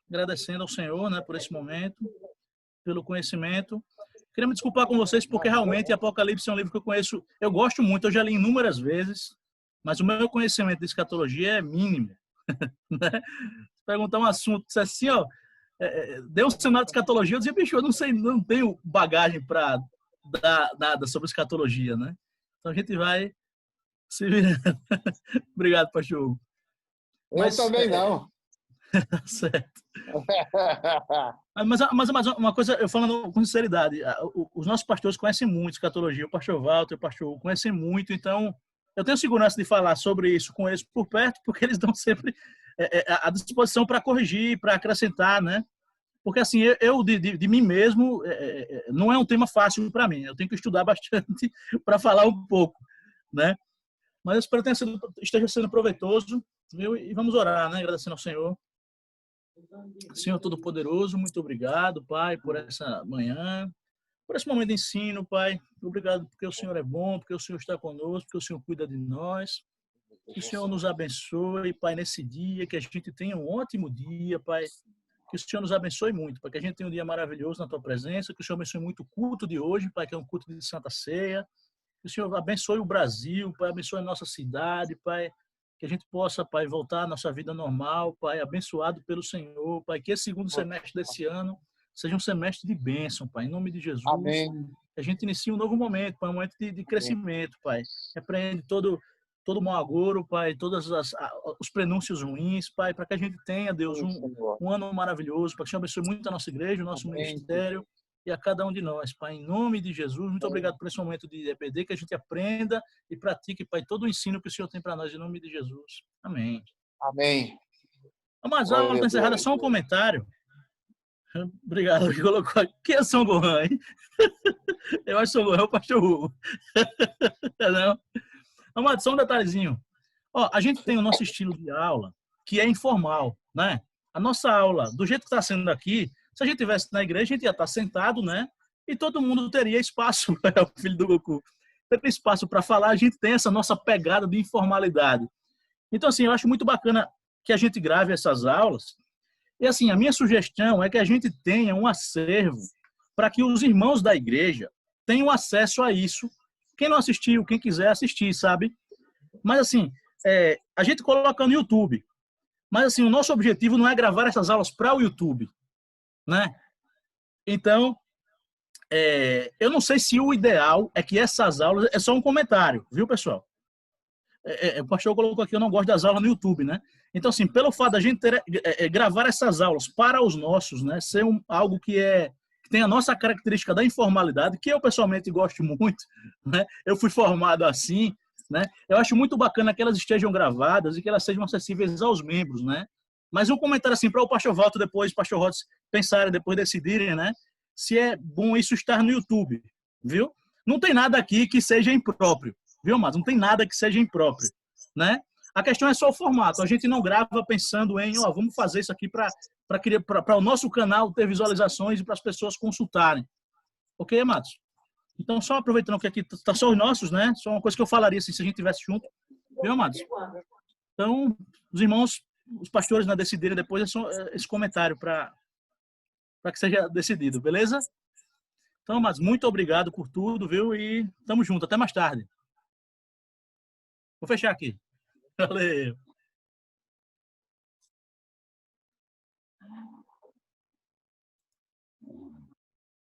agradecendo ao Senhor, né, por esse momento, pelo conhecimento. Queria me desculpar com vocês, porque realmente Apocalipse é um livro que eu conheço, eu gosto muito, eu já li inúmeras vezes, mas o meu conhecimento de escatologia é mínimo. Né? Perguntar um assunto, se assim, ó, deu um cenário de escatologia, eu dizia, bicho, eu não sei, não tenho bagagem para dar nada sobre escatologia, né? Então a gente vai se virando. Obrigado, pastor Hugo. Eu também não. Certo. Mas uma coisa, eu falando com sinceridade, os nossos pastores conhecem muito escatologia, o pastor Walter, o pastor Hugo conhecem muito, então eu tenho segurança de falar sobre isso com eles por perto, porque eles dão sempre à disposição para corrigir, para acrescentar, né? Porque, assim, eu de mim mesmo, não é um tema fácil para mim. Eu tenho que estudar bastante para falar um pouco, né? Mas eu espero que esteja sendo proveitoso, viu? E vamos orar, né? Agradecendo ao Senhor. Senhor Todo-Poderoso, muito obrigado, Pai, por essa manhã, por esse momento de ensino, Pai. Obrigado porque o Senhor é bom, porque o Senhor está conosco, porque o Senhor cuida de nós. Que o Senhor nos abençoe, Pai, nesse dia, que a gente tenha um ótimo dia, Pai. Que o Senhor nos abençoe muito, para que a gente tenha um dia maravilhoso na Tua presença, que o Senhor abençoe muito o culto de hoje, Pai, que é um culto de Santa Ceia. Que o Senhor abençoe o Brasil, Pai, abençoe a nossa cidade, Pai, que a gente possa, Pai, voltar à nossa vida normal, Pai, abençoado pelo Senhor, Pai, que esse segundo semestre desse ano seja um semestre de bênção, Pai, em nome de Jesus. Amém. Que a gente inicie um novo momento, Pai, um momento de crescimento, Pai. Repreende todo mau agouro, Pai, todos os prenúncios ruins, Pai, para que a gente tenha, Deus, um ano maravilhoso, para que o Senhor abençoe muito a nossa igreja, o nosso ministério e a cada um de nós, Pai, em nome de Jesus. Muito obrigado por esse momento de EPD, que a gente aprenda e pratique, Pai, todo o ensino que o Senhor tem para nós, em nome de Jesus. Amém. Amém. Mas a aula está encerrada, só um comentário. Obrigado, que colocou aqui. Quem é São Gohan, hein? Eu acho que São Gohan é o pastor Hugo. Não? Amado, só um detalhezinho. Ó, a gente tem o nosso estilo de aula, que é informal, né? A nossa aula, do jeito que está sendo aqui, se a gente estivesse na igreja, a gente ia estar sentado, né? E todo mundo teria espaço, é o filho do Goku, teria espaço para falar. A gente tem essa nossa pegada de informalidade. Então, assim, eu acho muito bacana que a gente grave essas aulas. E, assim, a minha sugestão é que a gente tenha um acervo para que os irmãos da igreja tenham acesso a isso. Quem não assistiu, quem quiser assistir, sabe? Mas, assim, a gente coloca no YouTube. Mas, assim, o nosso objetivo não é gravar essas aulas para o YouTube, né? Então, eu não sei se o ideal é que essas aulas... É só um comentário, viu, pessoal? O pastor colocou aqui, eu não gosto das aulas no YouTube, né? Então, assim, pelo fato da gente gravar essas aulas para os nossos, né? Ser algo que tem a nossa característica da informalidade, que eu pessoalmente gosto muito, né? Eu fui formado assim, né? Eu acho muito bacana que elas estejam gravadas e que elas sejam acessíveis aos membros, né? Mas um comentário assim para o pastor Walter depois, pastor Rods, pensarem, depois decidirem, né? Se é bom isso estar no YouTube, viu? Não tem nada aqui que seja impróprio, viu, mas não tem nada que seja impróprio, né? A questão é só o formato. A gente não grava pensando em, vamos fazer isso aqui para o nosso canal ter visualizações e para as pessoas consultarem. Ok, amados? Então, só aproveitando que aqui está só os nossos, né? Só uma coisa que eu falaria assim, se a gente estivesse junto. Viu, amados? Então, os irmãos, os pastores, né, decidirem depois esse comentário para que seja decidido, beleza? Então, amados, muito obrigado por tudo, viu? E tamo junto. Até mais tarde. Vou fechar aqui. Valeu.